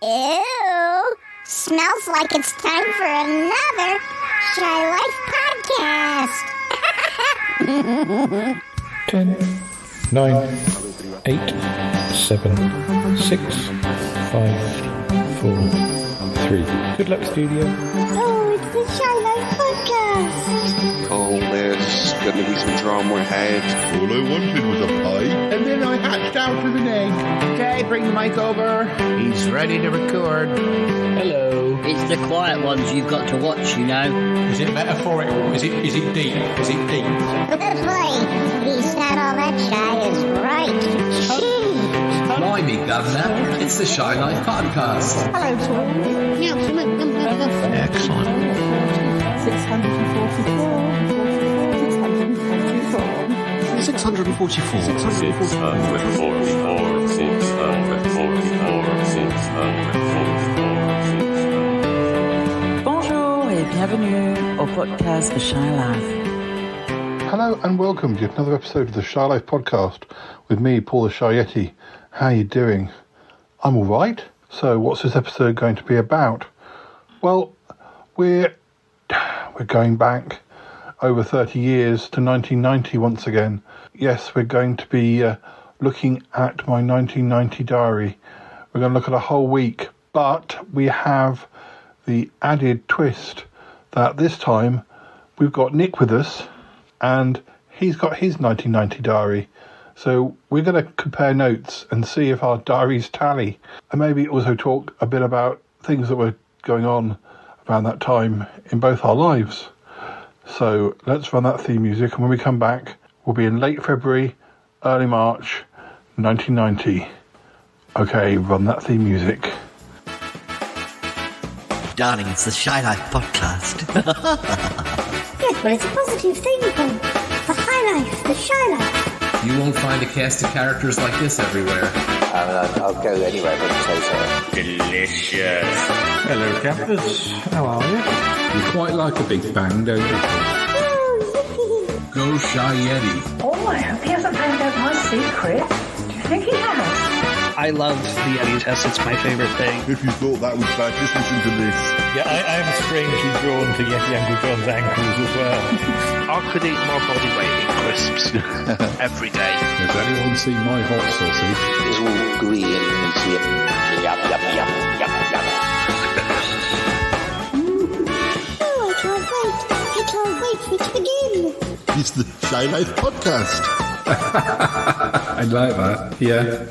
Ew! Smells like it's time for another Shy Life podcast. 10, 9, 8, 7, 6, 5, 4, 3. Good luck, studio. Oh, it's the Shy Life podcast. Oh, there's going to be some drama ahead. All I wanted was a pie, and then I hatched out of an egg. Okay, bring the mic over. He's ready to record. Hello. It's the quiet ones you've got to watch, you know. Is it metaphorical? Is it deep? Is it deep? Boy, he's not all that shy is right. Jeez. Blimey, Governor, it's the Shy Life Podcast. Hello, Tom. Excellent. 644. Bonjour et bienvenue au podcast The Shy Life. Hello and welcome to another episode of the Shy Life podcast with me, Paul the Shy Yeti. How are you doing? I'm all right. So what's this episode going to be about? Well, we're going back over 30 years to 1990 once again. Yes, we're going to be looking at my 1990 diary. We're going to look at a whole week, but we have the added twist that this time we've got Nick with us and he's got his 1990 diary. So we're going to compare notes and see if our diaries tally, and maybe also talk a bit about things that were going on around that time in both our lives. So let's run that theme music, and when we come back, we'll be in late February, early March, 1990. Okay, run that theme music. Darling, it's the Shy Life Podcast. Good, but it's a positive thing, Paul. The High Life, the Shy Life. You won't find a cast of characters like this everywhere. I'll go anywhere but potato. Delicious. Hello, campers. How are you? You quite like a big bang, don't you? Go Shy Yeti. Oh, I hope he hasn't found out my secret. Do you think he has? I love the Yeti test. It's my favorite thing. If you thought that was bad, just listen to this. Yeah, I am strangely drawn to Yeti Uncle John's ankles as well. I could eat my body weight in crisps every day. Has anyone seen my hot sausage? It's all green and you see it. Yum, yum, yum, yum, yum. Oh, I can't wait for it to begin. It's the Shy Life Podcast. I'd like that, yeah.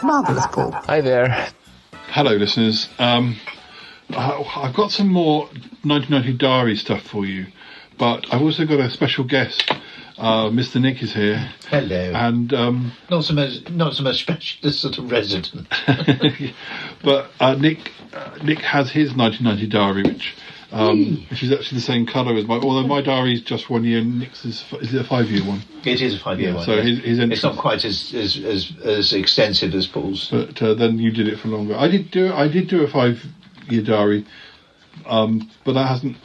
Marvellous, Paul. Hi there. Hello, listeners. I've got some more 1990 diary stuff for you, but I've also got a special guest. Mr. Nick is here. Hello. And Not so much special, just sort of resident. but Nick has his 1990 diary, which is actually the same colour as mine. Although my diary is just 1 year, and Nick's is it a 5-year one? It is a 5-year one. So yes. his entry, it's not quite as extensive as Paul's. but then you did it for longer. I did do a 5-year diary, but that hasn't.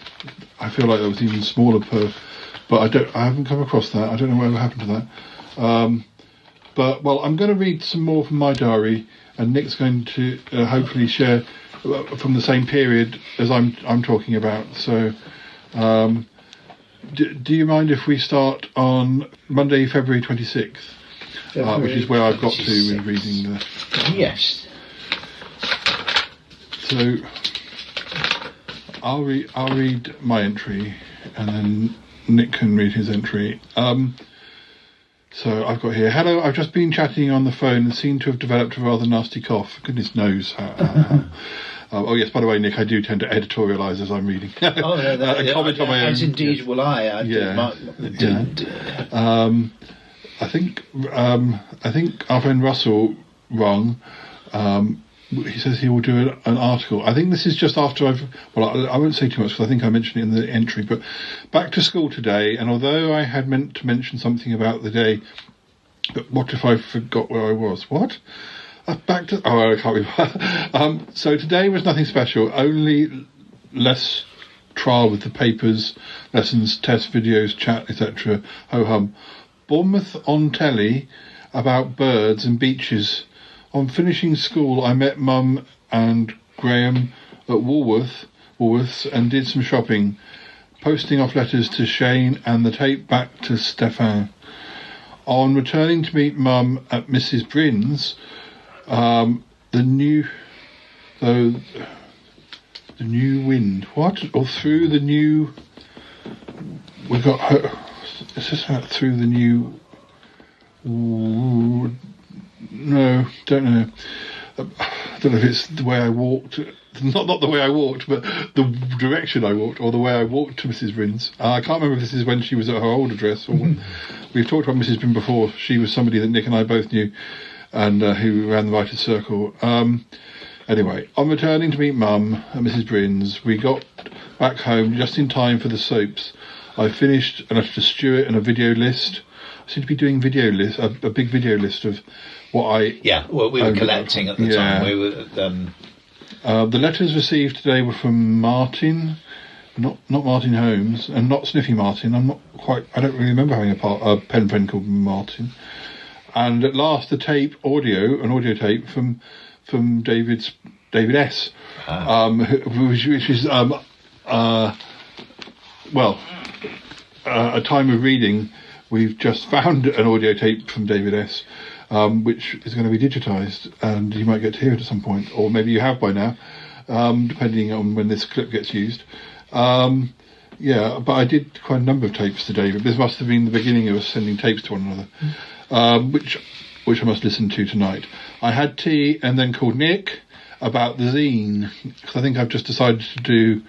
I feel like that was even smaller but I haven't come across that. I don't know whatever happened to that. But I'm going to read some more from my diary, and Nick's going to hopefully share from the same period as I'm talking about. So, do you mind if we start on Monday, February 26th, which is where I've got to in reading the. Yes. So, I'll read my entry, and then Nick can read his entry. So I've got here, hello, I've just been chatting on the phone and seem to have developed a rather nasty cough. Goodness knows. Oh yes, by the way, Nick, I do tend to editorialise as I'm reading. Comment on my own. As indeed will I. I think our friend Russell wrong. He says he will do an article. I think this is just after I won't say too much because I think I mentioned it in the entry, but back to school today, and although I had meant to mention something about the day, but what if I forgot where I was? What? I can't remember. So today was nothing special, only less trial with the papers, lessons, tests, videos, chat, etc. Ho hum. Bournemouth on telly about birds and beaches On finishing school, I met Mum and Graham at Woolworths and did some shopping, posting off letters to Shane and the tape back to Stefan. On returning to meet Mum at Mrs. Bryn's, the new wind. What? Or through the new... We got her... Is this out through the new... No, don't know. I don't know if it's the way I walked... Not the way I walked, but the direction I walked, or the way I walked to Mrs. Bryn's. I can't remember if this is when she was at her old address, or when... We've talked about Mrs. Bryn before. She was somebody that Nick and I both knew, and who ran the Writers' Circle. Anyway, on returning to meet Mum at Mrs. Bryn's, we got back home just in time for the soaps. I finished a letter to Stuart and a video list. I seem to be doing a big video list of what I... Yeah, well, we were collecting at the time. We were... the letters received today were from Martin, not Martin Holmes, and not Sniffy Martin. I don't really remember having a pen friend called Martin. And at last, an audio tape from David S, which is a time of reading. We've just found an audio tape from David S, which is going to be digitised, and you might get to hear it at some point, or maybe you have by now, depending on when this clip gets used. But I did quite a number of tapes to David. This must have been the beginning of us sending tapes to one another, which I must listen to tonight. I had tea and then called Nick about the zine, because I think I've just decided to do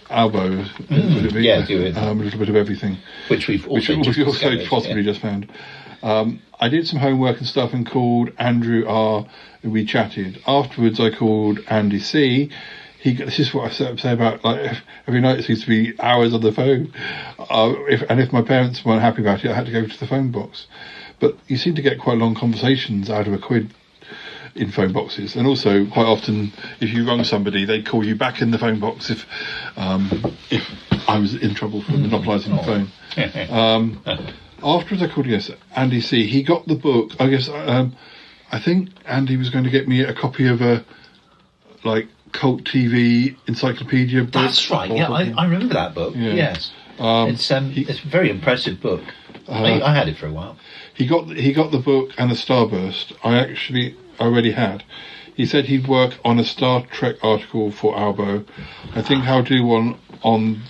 Albo. Do it. A little bit of everything. Which we've also possibly just found. I did some homework and stuff and called Andrew R. We chatted. Afterwards, I called Andy C. This is what I say about, like, every night it seems to be hours on the phone. If my parents weren't happy about it, I had to go to the phone box. But you seem to get quite long conversations out of a quid in phone boxes, and also quite often, if you rung somebody, they'd call you back in the phone box if I was in trouble for monopolising the phone. Afterwards, I called Andy C. He got the book. I guess I think Andy was going to get me a copy of a cult TV encyclopedia book. That's right. Yeah, I remember that book. Yeah. Yes, it's a very impressive book. I had it for a while. He got the book and a Starburst. I actually already had. He said he'd work on a Star Trek article for Albo. I think I'll do one on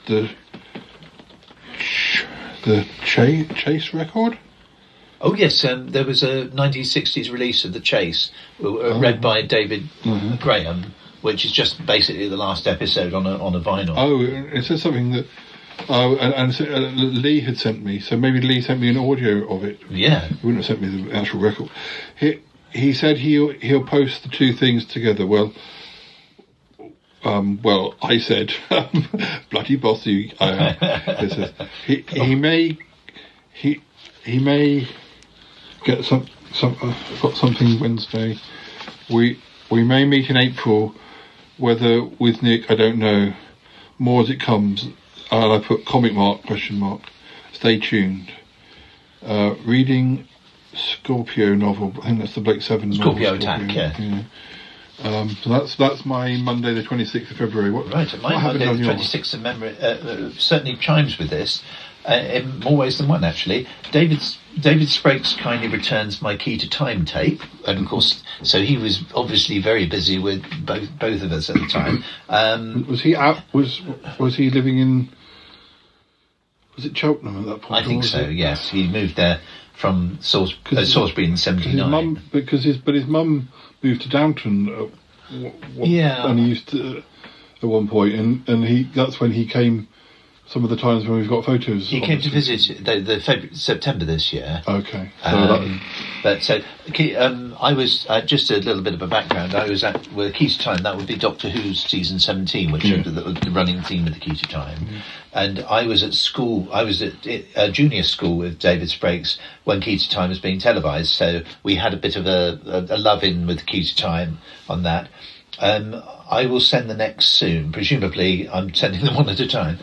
the Chase record. Oh yes, there was a 1960s release of The Chase, read by David Graham, which is just basically the last episode on a vinyl. Oh, it says something that. Lee had sent me, so maybe Lee sent me an audio of it. Yeah, he wouldn't have sent me the actual record. He said he'll post the two things together. Well, I said, bloody bossy. He may get got something Wednesday. We may meet in April. Whether with Nick, I don't know. More as it comes. I put ? Stay tuned. Reading Scorpio novel. I think that's the Blake Seven novel. Scorpio Attack, yeah. So that's my Monday the 26th of February. My Monday the 26th of memory certainly chimes with this, in more ways than one, actually. David Sprakes kindly returns my Key to Time tape, and of course, so he was obviously very busy with both of us at the time. Was he out? Was he living in? Was it Cheltenham at that point? I think so. Yes, he moved there from Salisbury in '79. Because his mum moved to Downton. And he used to at one point, and that's when he came. Some of the times when we've got photos. He came to visit the September this year. Okay. I was just a little bit of a background. I was at Key to Time. That would be Doctor Who's season 17, which is the running theme of the Key to Time. And I was at school. I was at a junior school with David Sprakes when Key to Time was being televised. So we had a bit of a love in with Key to Time on that. I will send the next soon. Presumably, I'm sending them one at a time.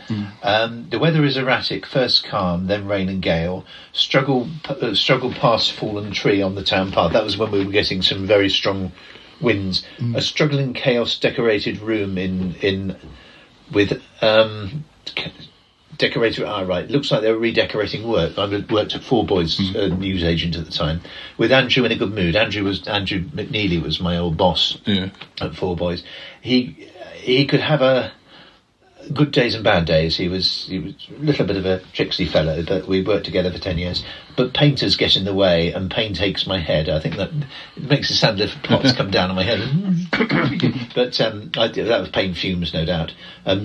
The weather is erratic. First calm, then rain and gale. Struggle past fallen tree on the town path. That was when we were getting some very strong winds. A struggling chaos decorated room with decorator. Right. Looks like they were redecorating work. I worked at Four Boys news agent at the time, with Andrew in a good mood. Andrew McNeely was my old boss at Four Boys. He could have a good days and bad days. He was a little bit of a tricksy fellow, but we worked together for 10 years. But painters get in the way, and paint aches my head. I think that it makes it sound as if plots come down on my head. But that was paint fumes, no doubt.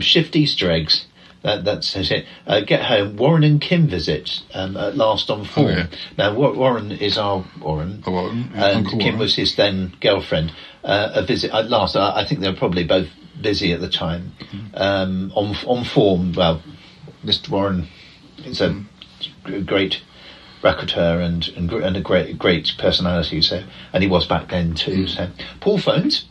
Shift Easter eggs. That's it. Get home. Warren and Kim visit at last on form. Oh, yeah. Now Warren is our Warren, and Kim Warren was his then girlfriend. A visit at last. I think they were probably both busy at the time. On form. Well, Mr. Warren is a great raconteur and a great personality. So, and he was back then too. So, Paul phones.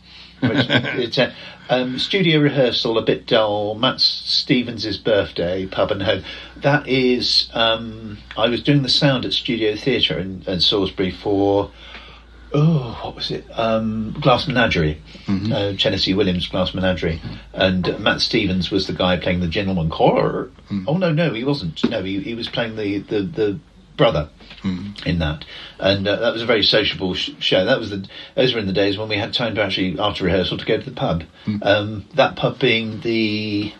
Studio rehearsal a bit dull. Matt Stevens' birthday, pub and home. That is, I was doing the sound at Studio Theatre in Salisbury for, what was it? Glass Menagerie, Tennessee Williams' Glass Menagerie, and Matt Stevens was the guy playing the gentleman caller. Oh no, he wasn't. No, he was playing the brother in that, and that was a very sociable show. Those were in the days when we had time to actually, after rehearsal, to go to the pub. That pub being the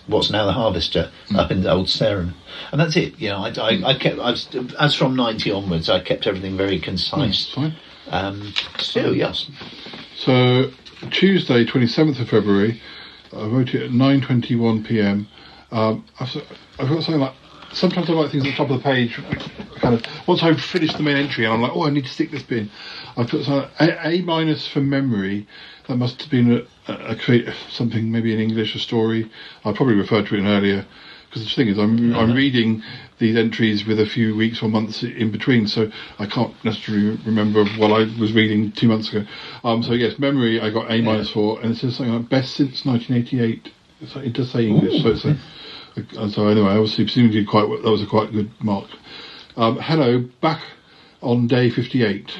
what's now the Harvester, up in the Old Sarum, and that's it. You know, I kept, as from 90 onwards, I kept everything very concise. Still, yes. So Tuesday, 27th of February, I wrote it at 9:21 p.m. I've got something like. Sometimes I write things at the top of the page, kind of, once I've finished the main entry, and I'm like, I need to stick this bit in. I put A- for memory. That must have been something, maybe in English, a story. I probably referred to it earlier, because the thing is, I'm reading these entries with a few weeks or months in between, so I can't necessarily remember what I was reading 2 months ago. So yes, memory, I got A- for, and it says something like best since 1988. It does say English, so it's so anyway, I obviously presumed that was a quite good mark. Hello, back on day 58.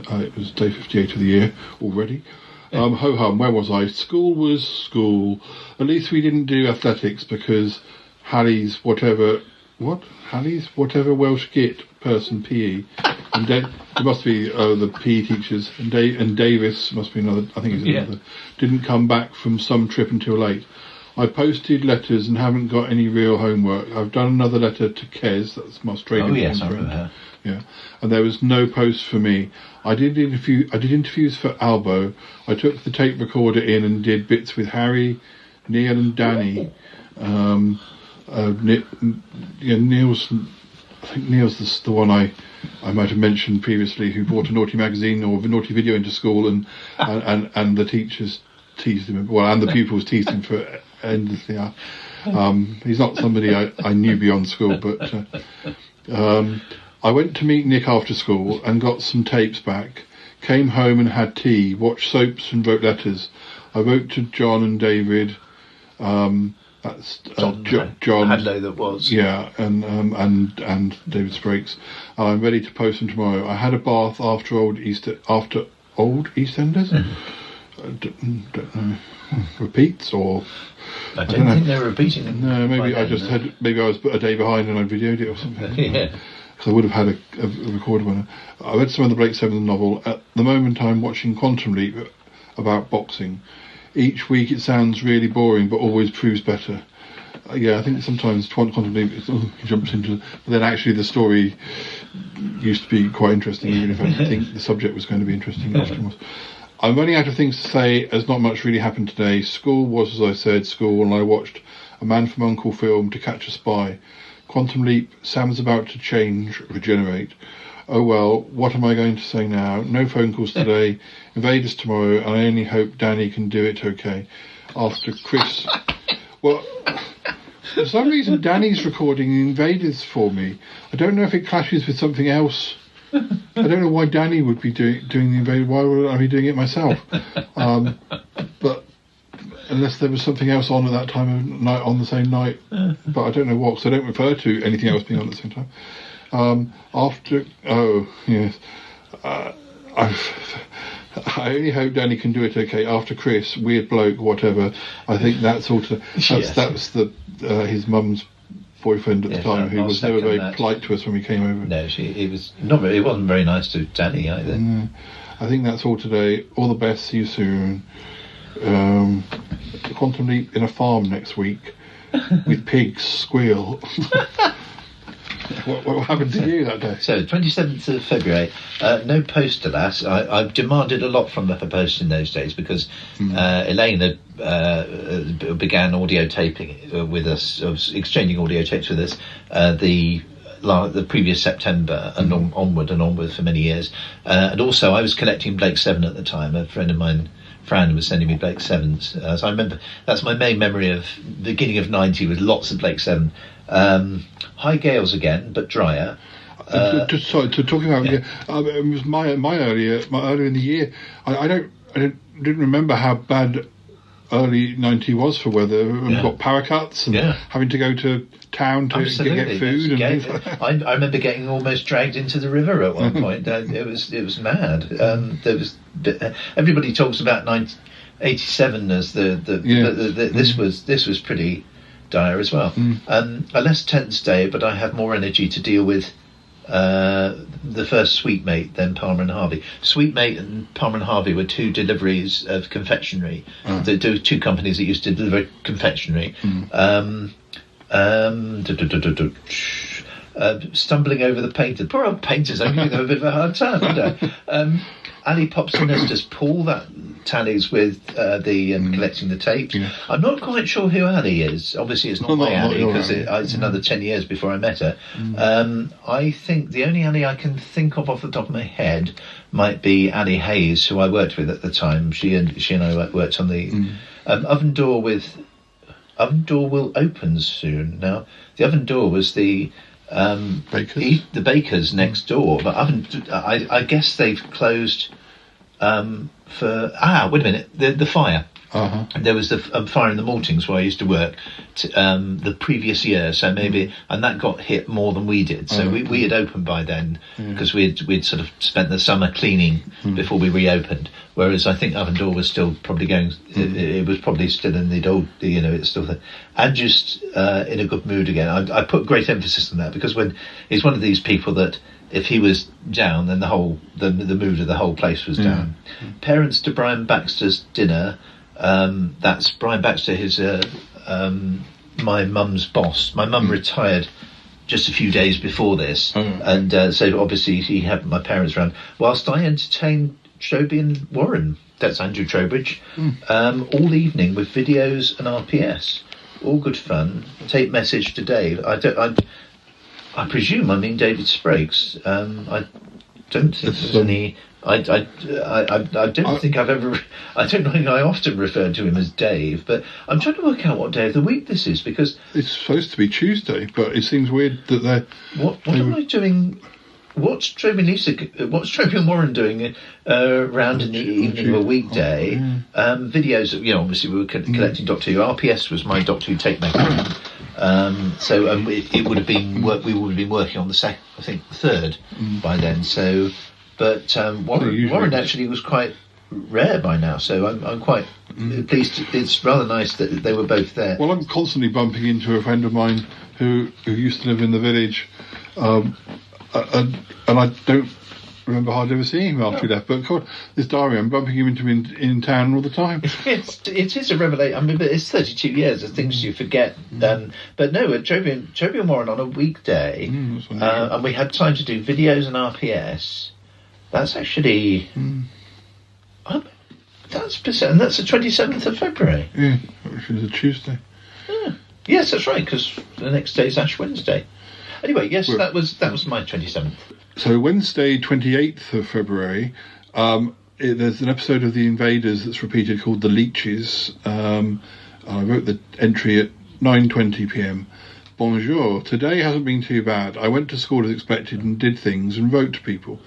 It was day 58 of the year already. Ho hum, where was I? School was school. At least we didn't do athletics because Hallie's whatever Welsh git person PE. And it must be the PE teachers. And Davis must be another, I think he's another. Didn't come back from some trip until late. I posted letters and haven't got any real homework. I've done another letter to Kez, that's my Australian friend. I remember her. Yeah, and there was no post for me. I did interviews for Albo. I took the tape recorder in and did bits with Harry, Neil, and Danny. Neil's. I think Neil's the one I might have mentioned previously, who brought a naughty magazine or a naughty video into school, and the teachers teased him. Well, and the pupils teased him for endlessly. He's not somebody I knew beyond school, but I went to meet Nick after school and got some tapes back. Came home and had tea, watched soaps and wrote letters. I wrote to John and David. That's John Hadlow, that was. Yeah, and David Sprakes. I'm ready to post them tomorrow. I had a bath after old EastEnders. Don't know. Repeats or I don't think they're repeating them. No, maybe I was a day behind and I videoed it or something. Yeah. Because I would have had a recorded one. I read some of the Blake Seven novel. At the moment, I'm watching Quantum Leap about boxing. Each week it sounds really boring, but always proves better. I think sometimes Quantum Leap he jumps into, but then actually the story used to be quite interesting, even if I didn't think the subject was going to be interesting. Afterwards. I'm running out of things to say, as not much really happened today. School was, as I said, school, and I watched A Man from U.N.C.L.E. film, To Catch a Spy. Quantum Leap, Sam's about to change, regenerate. Oh well, what am I going to say now? No phone calls today, Invaders tomorrow, and I only hope Danny can do it okay. After Chris... Well, for some reason Danny's recording Invaders for me. I don't know if it clashes with something else. I don't know why Danny would be doing the Invaders. Why would I be doing it myself? but unless there was something else on at that time of night on the same night, but I don't know what, because I don't refer to anything else being on at the same time. I only hope Danny can do it okay. After Chris, weird bloke, whatever. I think that's also that was his mum's boyfriend at the time, who was never very polite to us when we came over. No, it wasn't very nice to Danny either. I think that's all today. All the best. See you soon. Quantum Leap in a farm next week with pigs squeal. What happened to you that day? So, 27th of February, no post to that. I've demanded a lot from the post in those days because Elaine had, began audio taping with us, exchanging audio tapes with us the previous September and onward for many years. And also, I was collecting Blake 7 at the time. A friend of mine, Fran, was sending me Blake 7s. So I remember, that's my main memory of the beginning of 90 with lots of Blake 7. High gales again, but drier. Talking about it was my earlier in the year. I didn't remember how bad early 90 was for weather. We've got power cuts and having to go to town to get food. I remember getting almost dragged into the river at one point. It was mad. Everybody talks about 87 as this was pretty dire as well. A less tense day, but I have more energy to deal with the first Sweetmate than Palmer and Harvey. Sweetmate and Palmer and Harvey were two deliveries of confectionery. There were two companies that used to deliver confectionery. Stumbling over the painters. Poor old painters, I'm giving them a bit of a hard time, aren't I? Ali pops in as does Paul, that tallies with collecting the tapes. I'm not quite sure who Ali is. Obviously it's not my Ali, because it's another 10 years before I met her. I think the only Ali I can think of off the top of my head might be Ali Hayes, who I worked with at the time. She and I worked on the Oven Door will open soon. Now, the Oven Door was the bakers next door, but I guess they've closed for wait a minute, the fire. There was the fire in the Maltings where I used to work the previous year, so maybe, and that got hit more than we did. So we had opened by then because we'd sort of spent the summer cleaning before we reopened. Whereas I think Oven Door was still probably going. It was probably still in the old, it's still there. And just in a good mood again. I put great emphasis on that because when he's one of these people that if he was down, then the mood of the whole place was down. Parents to Brian Baxter's dinner. That's Brian Baxter, my mum's boss. My mum retired just a few days before this, and so obviously he had my parents around whilst I entertained Troby and Warren. That's Andrew Trowbridge, all evening with videos and RPS. All good fun. Tape message to Dave. I presume I mean David Sprague's. I don't think there's any. I don't think I've ever. I don't think I often referred to him as Dave, but I'm trying to work out what day of the week this is because it's supposed to be Tuesday, but it seems weird that they're. What am I doing? What's Troby and Warren doing around in the evening of a weekday? Videos. Obviously we were collecting Doctor Who. RPS was my Doctor Who tape maker. So it would have been we would have been working on the second, I think, the third by then. So. But Warren actually was quite rare by now, so I'm quite pleased. It's rather nice that they were both there. Well, I'm constantly bumping into a friend of mine who used to live in the village, and I don't remember hardly ever seeing him after he left. But of course, this diary, I'm bumping him into him in town all the time. It is a revelation. I mean, but it's 32 years of things you forget. But no, Troby and Warren on a weekday, and we had time to do videos and RPS. That's actually that's the 27th of February. Yeah, which is a Tuesday. Yes, that's right, because the next day is Ash Wednesday. Anyway, yes, that was my 27th. So Wednesday, 28th of February, there's an episode of The Invaders that's repeated called The Leeches. I wrote the entry at 9:20 p.m. Bonjour. Today hasn't been too bad. I went to school as expected and did things and wrote to people.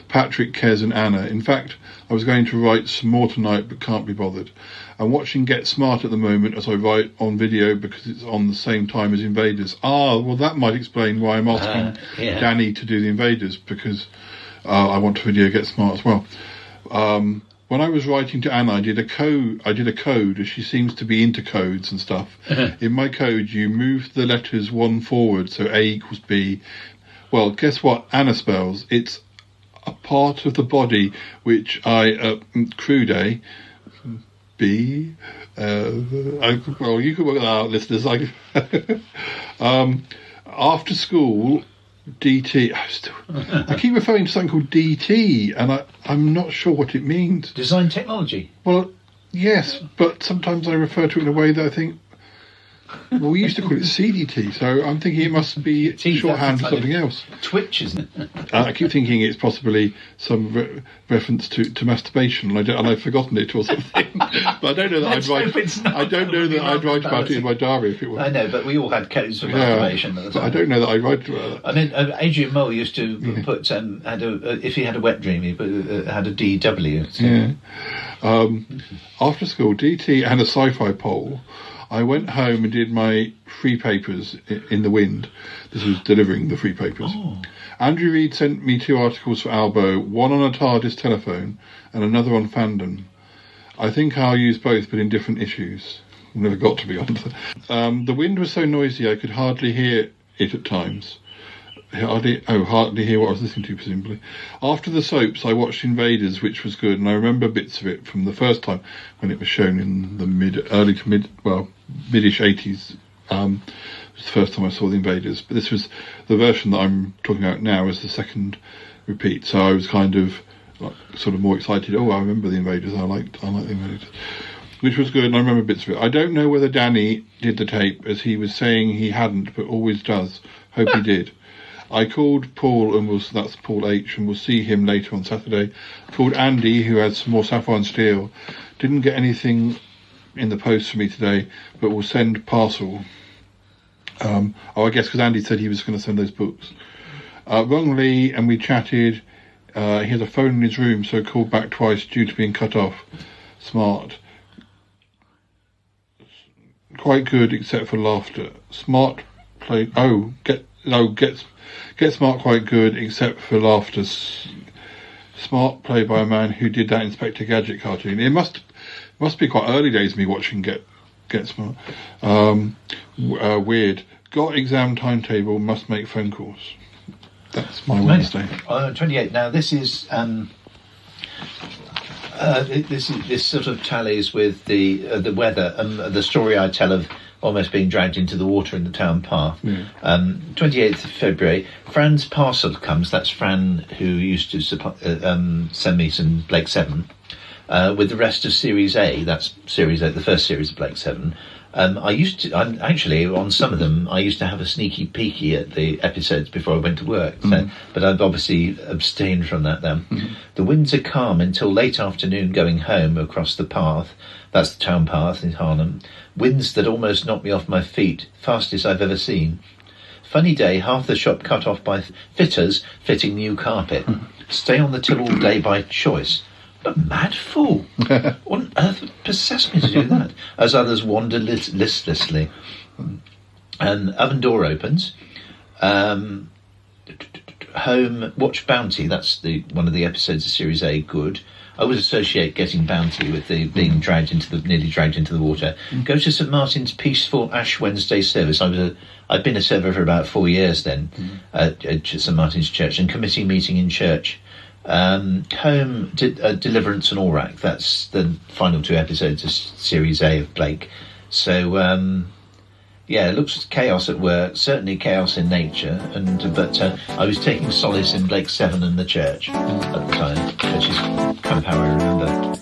Patrick, Kez and Anna. In fact, I was going to write some more tonight but can't be bothered. I'm watching Get Smart at the moment as I write on video because it's on the same time as Invaders. Well, that might explain why I'm asking Danny to do the Invaders, because I want to video Get Smart as well. When I was writing to Anna, I did a code, as she seems to be into codes and stuff. In my code, you move the letters one forward, so A equals B. Well, guess what Anna spells? It's a part of the body which crude A, B. Well, you can work that out, listeners. After school, DT. I keep referring to something called DT, and I'm not sure what it means. Design technology. Well, yes, but sometimes I refer to it in a way that I think, well, we used to call it CDT, so I'm thinking it must be shorthand for something else. Twitch, isn't it? I keep thinking it's possibly some reference to masturbation, and I've forgotten it or something. But I don't know that I'd write. I don't know that I'd write about it in my diary if it were. I know, but we all had codes for masturbation at the time. I don't know that I'd write about that. I mean, Adrian Mole used to put if he had a wet dream, he had a DW. So. Yeah. After school, DT and a sci-fi poll. I went home and did my free papers in the wind. This was delivering the free papers. Andrew Reid sent me 2 articles for Albo, one on a TARDIS telephone and another on fandom. I think I'll use both, but in different issues. Never got to be honest. The wind was so noisy I could hardly hear it at times. Hardly hear what I was listening to, presumably. After the soaps, I watched Invaders, which was good, and I remember bits of it from the first time when it was shown in the mid-ish 80s. It was the first time I saw the Invaders, but this was the version that I'm talking about now as the second repeat. So I was kind of sort of more excited. I remember the Invaders. I liked the Invaders, which was good, and I remember bits of it. I don't know whether Danny did the tape, as he was saying he hadn't, but always does. Hope he did. I called Paul, that's Paul H, and we'll see him later on Saturday. Called Andy, who had some more Sapphire and Steel. Didn't get anything in the post for me today, but will send parcel. I guess because Andy said he was going to send those books. Rung Lee, and we chatted. He has a phone in his room, so called back twice due to being cut off. Smart. Quite good, except for laughter. Smart played... Get Smart quite good, except for laughter. Smart played by a man who did that Inspector Gadget cartoon. It must be quite early days of me watching Get Smart. Weird. Got exam timetable, must make phone calls. That's my Wednesday. 28. Now this is this sort of tallies with the weather and the story I tell of almost being dragged into the water in the town path. 28th of February, Fran's parcel comes. That's Fran, who used to send me some Blake 7, with the rest of Series A. That's Series A, the first series of Blake 7. Actually, on some of them, I used to have a sneaky peeky at the episodes before I went to work. So, but I've obviously abstained from that then. The winds are calm until late afternoon going home across the path. That's the town path in Harlem. Winds that almost knocked me off my feet, fastest I've ever seen. Funny day, half the shop cut off by fitters fitting new carpet. Stay on the till all day by choice. But mad fool! What on earth possessed me to do that? As others wander listlessly. And oven door opens. Home, watch Bounty. That's one of the episodes of Series A. Good. I would associate getting Bounty with the being nearly dragged into the water. Go to St Martin's peaceful Ash Wednesday service. I'd been a server for about 4 years then at St Martin's Church, and committee meeting in church. Home, Deliverance and Aurak. That's the final 2 episodes of Series A of Blake. So it looks chaos at work, certainly chaos in nature, but I was taking solace in Blake 7 and the church at the time, which is kind of how I remember.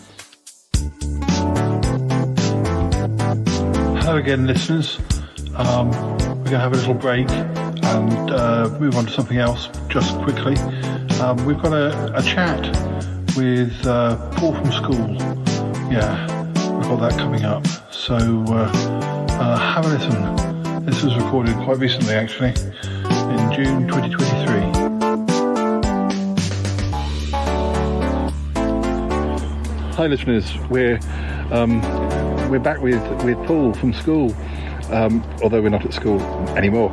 Hello again, listeners. We're going to have a little break and move on to something else just quickly. We've got a chat with Paul from school. Yeah, we've got that coming up. So have a listen This was recorded quite recently, actually, in June 2023. Hi, listeners. We're back with Paul from school. Although we're not at school anymore,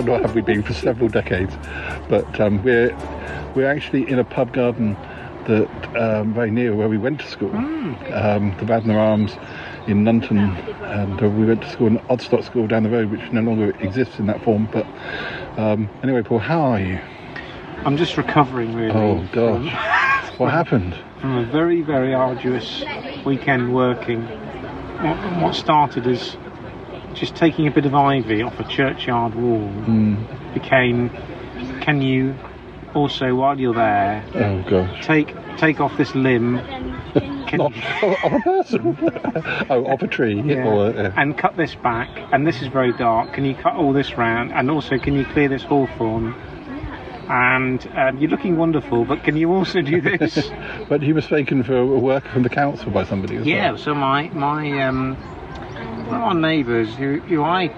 nor have we been for several decades. But we're actually in a pub garden that very near where we went to school, the Badner Arms in Nunton, and we went to school in Odstock School down the road, which no longer exists in that form. But anyway, Paul, how are you? I'm just recovering, really. Oh gosh, what happened? From a very, very arduous weekend working. What started as just taking a bit of ivy off a churchyard wall became, can you also, while you're there, take off this limb of a person? Of a tree? Yeah. And cut this back, and this is very dark. Can you cut all this round, and also can you clear this hawthorn? And you're looking wonderful, but can you also do this? But you were taken for a worker from the council by somebody as well. So my one of our neighbours, who I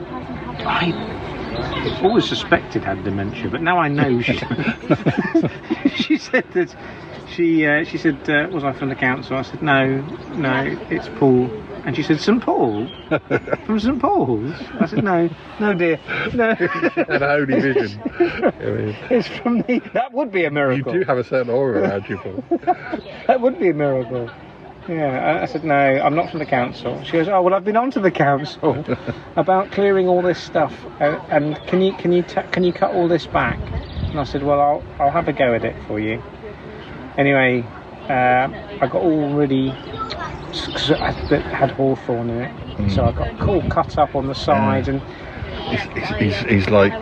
always suspected had dementia, but now I know she she said that she said, was I from the council? I said, no, it's Paul. And she said, St Paul? From St Paul's? I said, no dear, no. An holy vision. It's from the... That would be a miracle. You do have a certain aura around you, Paul. That would be a miracle. Yeah, I said, no, I'm not from the council. She goes, oh, well, I've been on to the council about clearing all this stuff, and can you cut all this back? And I said, well, I'll have a go at it for you. Anyway, I got all really, because it had hawthorn in it, so I got all cut up on the side, and he's like,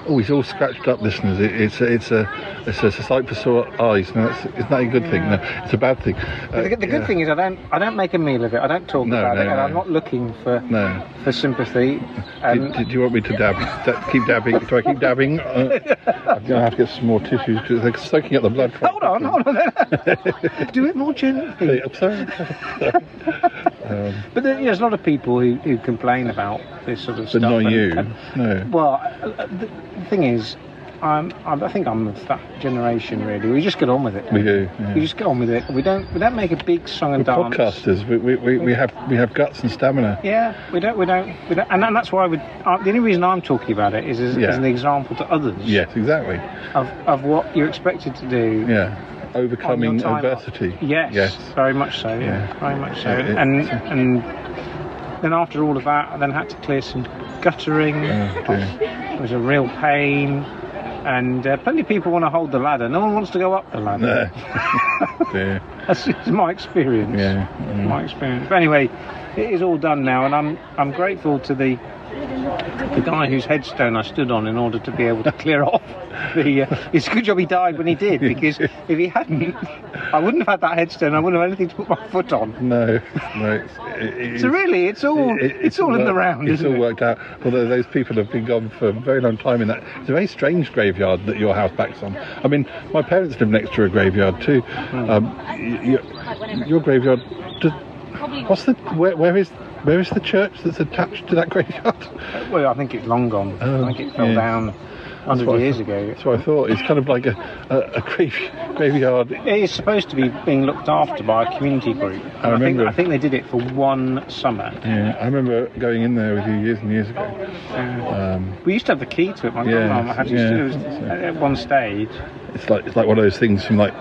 oh, he's all scratched up, listeners. It's a sight for sore eyes. No, it's not a good thing. No, it's a bad thing. The good thing is I don't make a meal of it. I don't talk about it, and I'm not looking for sympathy. Do you want me to keep dabbing? Do I keep dabbing? I'm going to have to get some more tissues because they're soaking up the blood. Hold on. Do it more gently. I'm sorry. But there's a lot of people who complain about this sort of stuff. But not you. No. Well, the thing is, I think I'm of that generation. Really, we just get on with it. We do. Yeah. We just get on with it. We don't make a big song and dance. Podcasters. We have guts and stamina. Yeah, we don't, and that's why the only reason I'm talking about it is as an example to others. Yes, exactly. Of what you're expected to do. Yeah. Overcoming adversity. Yes, very much so. Yeah, very much so. And then after all of that, I then had to clear some guttering. Oh, dear. It was a real pain. And plenty of people want to hold the ladder. No one wants to go up the ladder. No. That's my experience. Yeah. My experience. But anyway, it is all done now, and I'm grateful to the guy whose headstone I stood on in order to be able to clear off the... it's a good job he died when he did, because if he hadn't, I wouldn't have had that headstone. I wouldn't have anything to put my foot on. No. So really, it's all in the round, isn't it? It's all worked out. Although those people have been gone for a very long time in that. It's a very strange graveyard that your house backs on. I mean, my parents live next to a graveyard too. Your graveyard... Where is the church that's attached to that graveyard? Well, I think it's long gone. I think it fell down 100 years ago. That's what I thought. It's kind of like a graveyard. It is supposed to be being looked after by a community group. I think they did it for one summer. Yeah, I remember going in there with you years and years ago. We used to have the key to it. My grandma had at one stage. It's like one of those things from like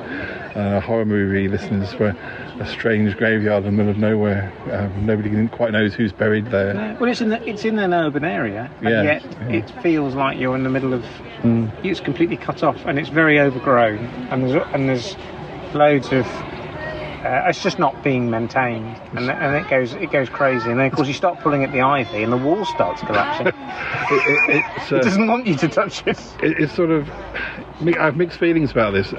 horror movie listeners where a strange graveyard in the middle of nowhere. Nobody quite knows who's buried there. Well, it's in an urban area, and yet it feels like you're in the middle of. It's completely cut off, and it's very overgrown, and there's loads of. It's just not being maintained, and it goes crazy. And then of course you start pulling at the ivy, and the wall starts collapsing. It doesn't want you to touch it. It's sort of. I have mixed feelings about this.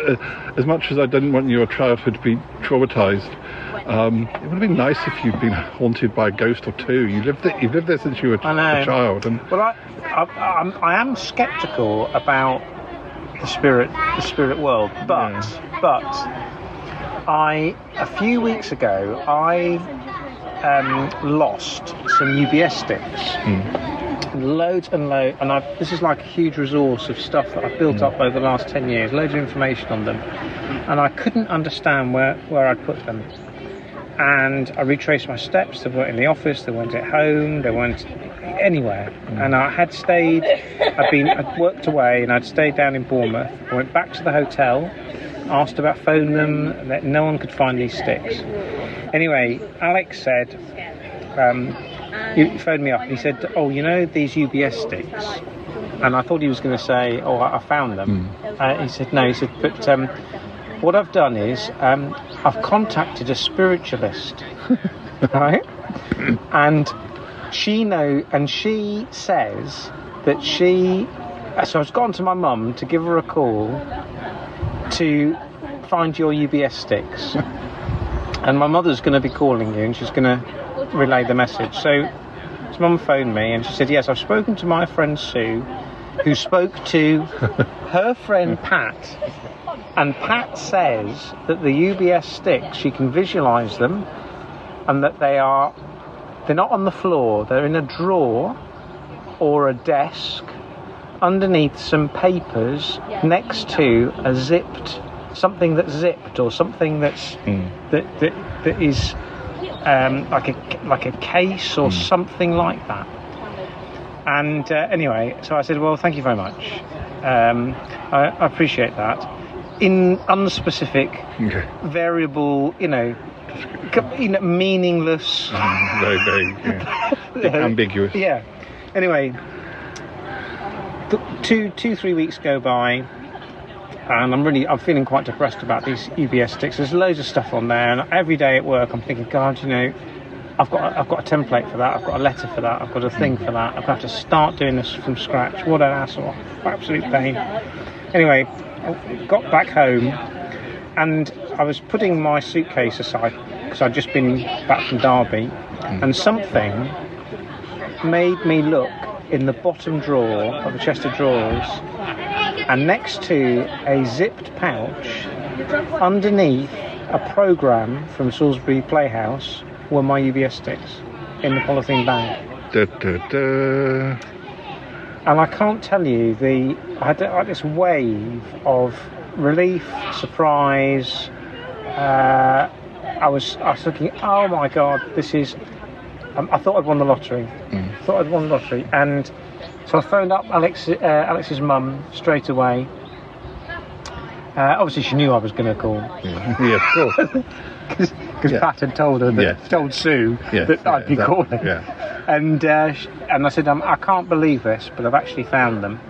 As much as I didn't want your childhood to be traumatised, it would have been nice if you'd been haunted by a ghost or two. You've lived there since you were a child. And well, I am sceptical about the spirit world, but a few weeks ago I lost some UBS sticks. loads and loads, and this is like a huge resource of stuff that I've built up over the last 10 years, loads of information on them, and I couldn't understand where I'd put them. And I retraced my steps. They weren't in the office, they weren't at home, they weren't anywhere. And I'd worked away and I'd stayed down in Bournemouth. I went back to the hotel, asked about phoning them, that no one could find these sticks. Anyway, Alex said, he phoned me up and he said, oh, you know these UBS sticks? And I thought he was going to say, oh, I found them. He said, no, he said, but what I've done is I've contacted a spiritualist, right? And she says that so I've gone to my mum to give her a call to find your UBS sticks. And my mother's going to be calling you and she's going to relay the message. So mum phoned me and she said, yes, I've spoken to my friend Sue, who spoke to her friend Pat. And Pat says that the UBS sticks, she can visualise them, and that they're not on the floor, they're in a drawer or a desk underneath some papers next to something that's zipped, or something that's that is like a case or something like that. And anyway, so I said, well, thank you very much. I appreciate that. In unspecific, variable, meaningless, very vague, ambiguous. Yeah. Anyway, 2-3 weeks go by, and I'm feeling quite depressed about these UBS sticks. There's loads of stuff on there, and every day at work I'm thinking, God, I've got a template for that, I've got a letter for that, I've got a thing for that, I've got to start doing this from scratch. What an asshole, absolute pain. Anyway, I got back home and I was putting my suitcase aside because I'd just been back from Derby, and something made me look in the bottom drawer of the chest of drawers, and next to a zipped pouch underneath a programme from Salisbury Playhouse were my UBS sticks in the polythene bag. Da, da, da. And I can't tell you, I had this wave of relief, surprise. I was thinking, oh my God, this is. I thought I'd won the lottery. And so I phoned up Alex's mum straight away. Obviously, she knew I was going to call. Yeah, of course. Because Pat had told her told Sue that I'd be calling. Yeah. And I said, I can't believe this, but I've actually found them.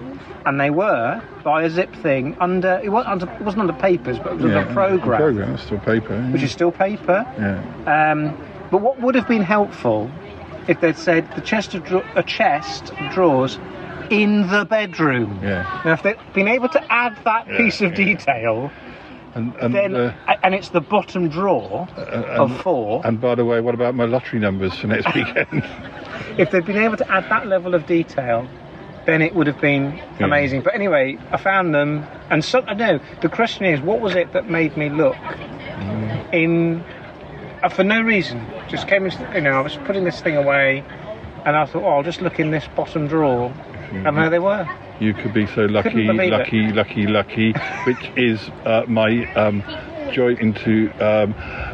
And they were by a zip thing it wasn't under papers, but it was under a programme. Programme, still paper. Yeah. Which is still paper. Yeah. But what would have been helpful if they'd said a chest of drawers in the bedroom. Yeah. Now, if they'd been able to add that piece of detail. And it's the bottom drawer of 4. And by the way, what about my lottery numbers for next weekend? If they'd been able to add that level of detail, then it would have been amazing. But anyway, I found them, and the question is, what was it that made me look in for no reason? Just came, I was putting this thing away, and I thought, I'll just look in this bottom drawer, and there they were. You could be so lucky, which is my joy into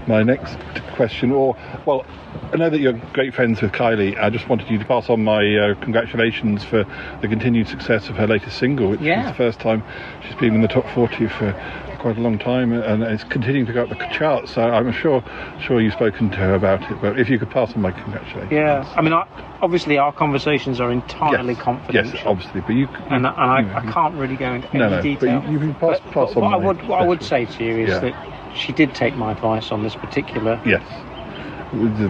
my next question. I know that you're great friends with Kylie. I just wanted you to pass on my congratulations for the continued success of her latest single, which is the first time she's been in the top 40 for quite a long time, and it's continuing to go up the charts. So I'm sure you've spoken to her about it. But if you could pass on my congratulations. Yeah, I mean, obviously our conversations are entirely confidential. Yes, obviously, but I can't really go into any detail. But you can pass on. What I would say to you is that she did take my advice on this particular. Yes. Was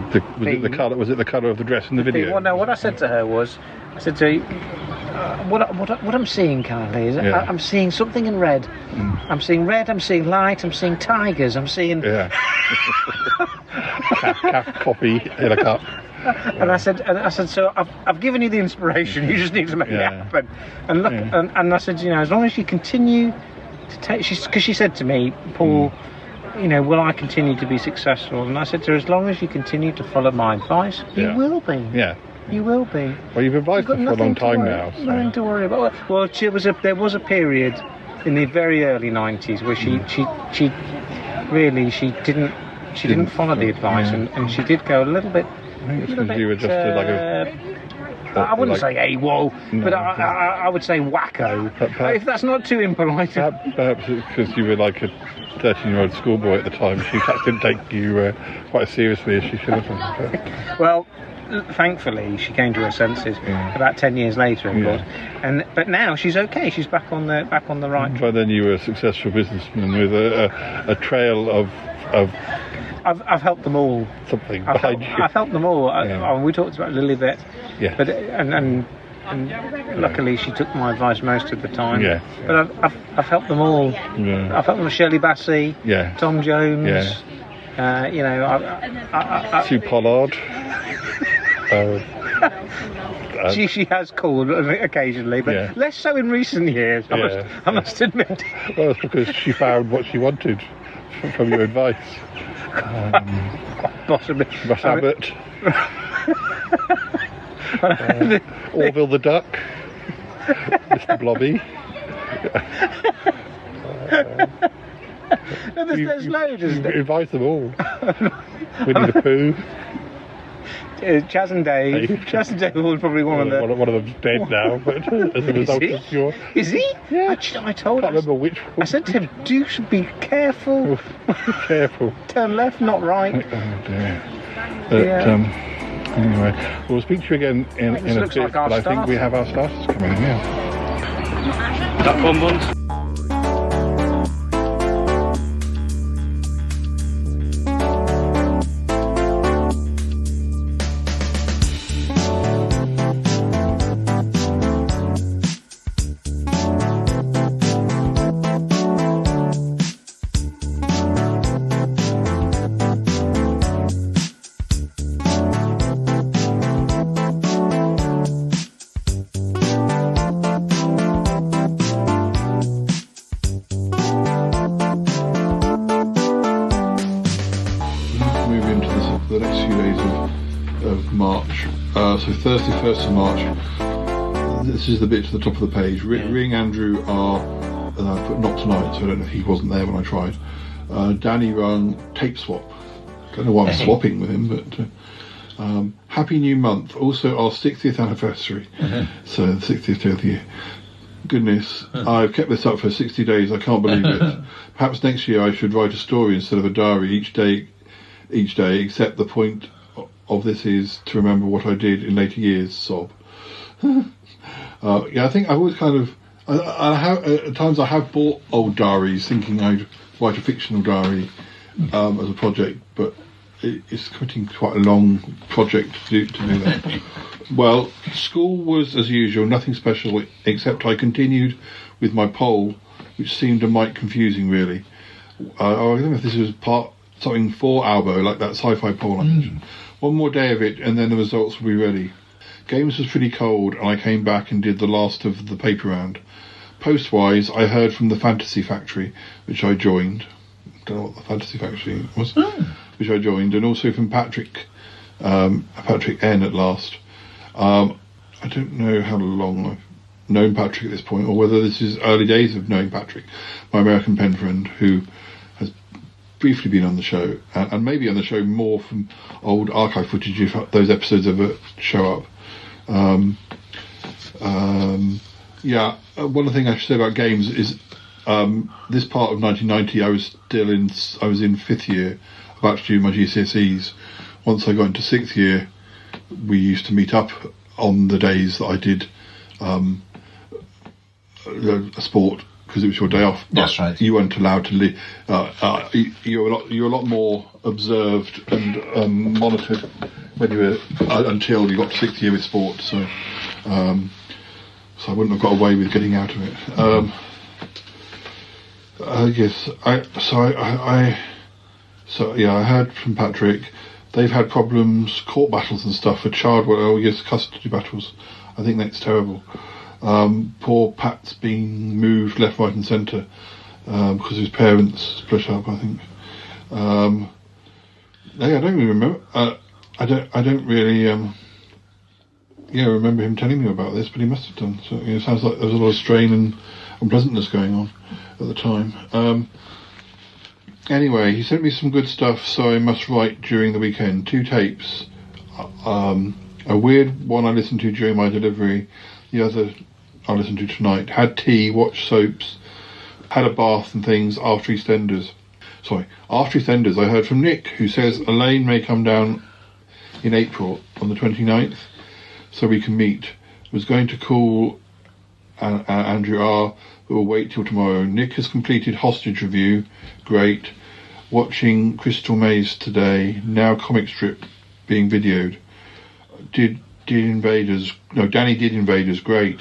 it the colour of the dress in the video? Well, no. What I said to her was, I said to her, what I'm seeing, Kylie, is I'm seeing something in red. I'm seeing red. I'm seeing light. I'm seeing tigers. I'm seeing. Yeah. Poppy in a cup. And I said, so I've given you the inspiration. You just need to make it happen. And look, and I said, as long as you continue to take, because she said to me, Paul. Will I continue to be successful? And I said to her, as long as you continue to follow my advice, you will be. Yeah. You will be. Well, you've advised her for a long time now. So. Nothing to worry about. Well, there was a period in the very early 90s where she didn't follow the advice, and she did go a little bit. You were just like a. I wouldn't say AWOL, but I would say wacko. If that's not too impolite. Perhaps it's because you were like a 13-year-old schoolboy at the time. She perhaps didn't take you quite as seriously as she should have. Well, thankfully, she came to her senses about 10 years later, of course. But now she's okay. She's back on the right track. But then you were a successful businessman with a trail of. I've helped them all. Something behind you. I've helped them all. We talked about Lilibet. Yeah. But and luckily she took my advice most of the time. Yeah. But I've helped them all. Yeah. I've helped them with Shirley Bassey. Yeah. Tom Jones. Yeah. Sue Pollard. She has called occasionally, but less so in recent years. I must admit. Well, it's because she found what she wanted from your advice. Possibly. Russ Abbott. Orville the Duck. Mr. Blobby. There's loads. You advise them all. Winnie the Pooh. Chaz and Dave. Chaz and Dave was probably one of the... One of them's dead now, but as a result of your... Is he? Yeah. I told him. I can't remember which one. I said to him, "Do be careful." Careful. Turn left, not right. Oh dear. But, anyway, we'll speak to you again in a bit, like but I think we have our starters coming in now. Duck bonbons. So Thursday, 1st of March, this is the bit to the top of the page. Ring Andrew R, and I put not tonight, so I don't know if he wasn't there when I tried. Danny rung tape swap. Don't know why I'm swapping with him, but happy new month. Also our 60th anniversary. So the 60th day of the year. Goodness, I've kept this up for 60 days. I can't believe it. Perhaps next year I should write a story instead of a diary each day, except the point of this is to remember what I did in later years. Sob. I think I always kind of... I have, at times I have bought old diaries thinking I'd write a fictional diary as a project, but it's committing quite a long project to do that. Well, school was as usual, nothing special, except I continued with my poll, which seemed a mite confusing really. I don't know if this was something for Albo, like that sci-fi poll I mentioned. One more day of it and then the results will be ready. Games was pretty cold and I came back and did the last of the paper round. Post-wise, I heard from the Fantasy Factory, which I joined. Don't know what the Fantasy Factory was. Which I joined, and also from Patrick N at last. I don't know how long I've known Patrick at this point, or whether this is early days of knowing Patrick, my American pen friend, who has briefly been on the show, and maybe on the show more from old archive footage if those episodes ever show up. One thing I should say about games is this part of 1990 I was in 5th year, about to do my GCSEs. Once I got into 6th year, we used to meet up on the days that I did a sport, because it was your day off. That's right. You weren't allowed to leave. You were a lot more observed and monitored when you were until you got to 6th year with sport. So I wouldn't have got away with getting out of it. I heard from Patrick. They've had problems, court battles and stuff for custody battles. I think that's terrible. Poor Pat's been moved left, right and centre because his parents split up, I think. I don't really remember. I don't really... remember him telling me about this, but he must have done. So it sounds like there was a lot of strain and unpleasantness going on at the time. Anyway, he sent me some good stuff, so I must write during the weekend. 2 tapes. A weird one I listened to during my delivery. The other I listened to tonight. Had tea, watched soaps, had a bath and things after EastEnders. After EastEnders, I heard from Nick, who says Elaine may come down in April on the 29th, so we can meet. Was going to call Andrew R, but we'll wait till tomorrow. Nick has completed Hostage Review. Great. Watching Crystal Maze today. Now comic strip being videoed. Danny did Invaders. Great.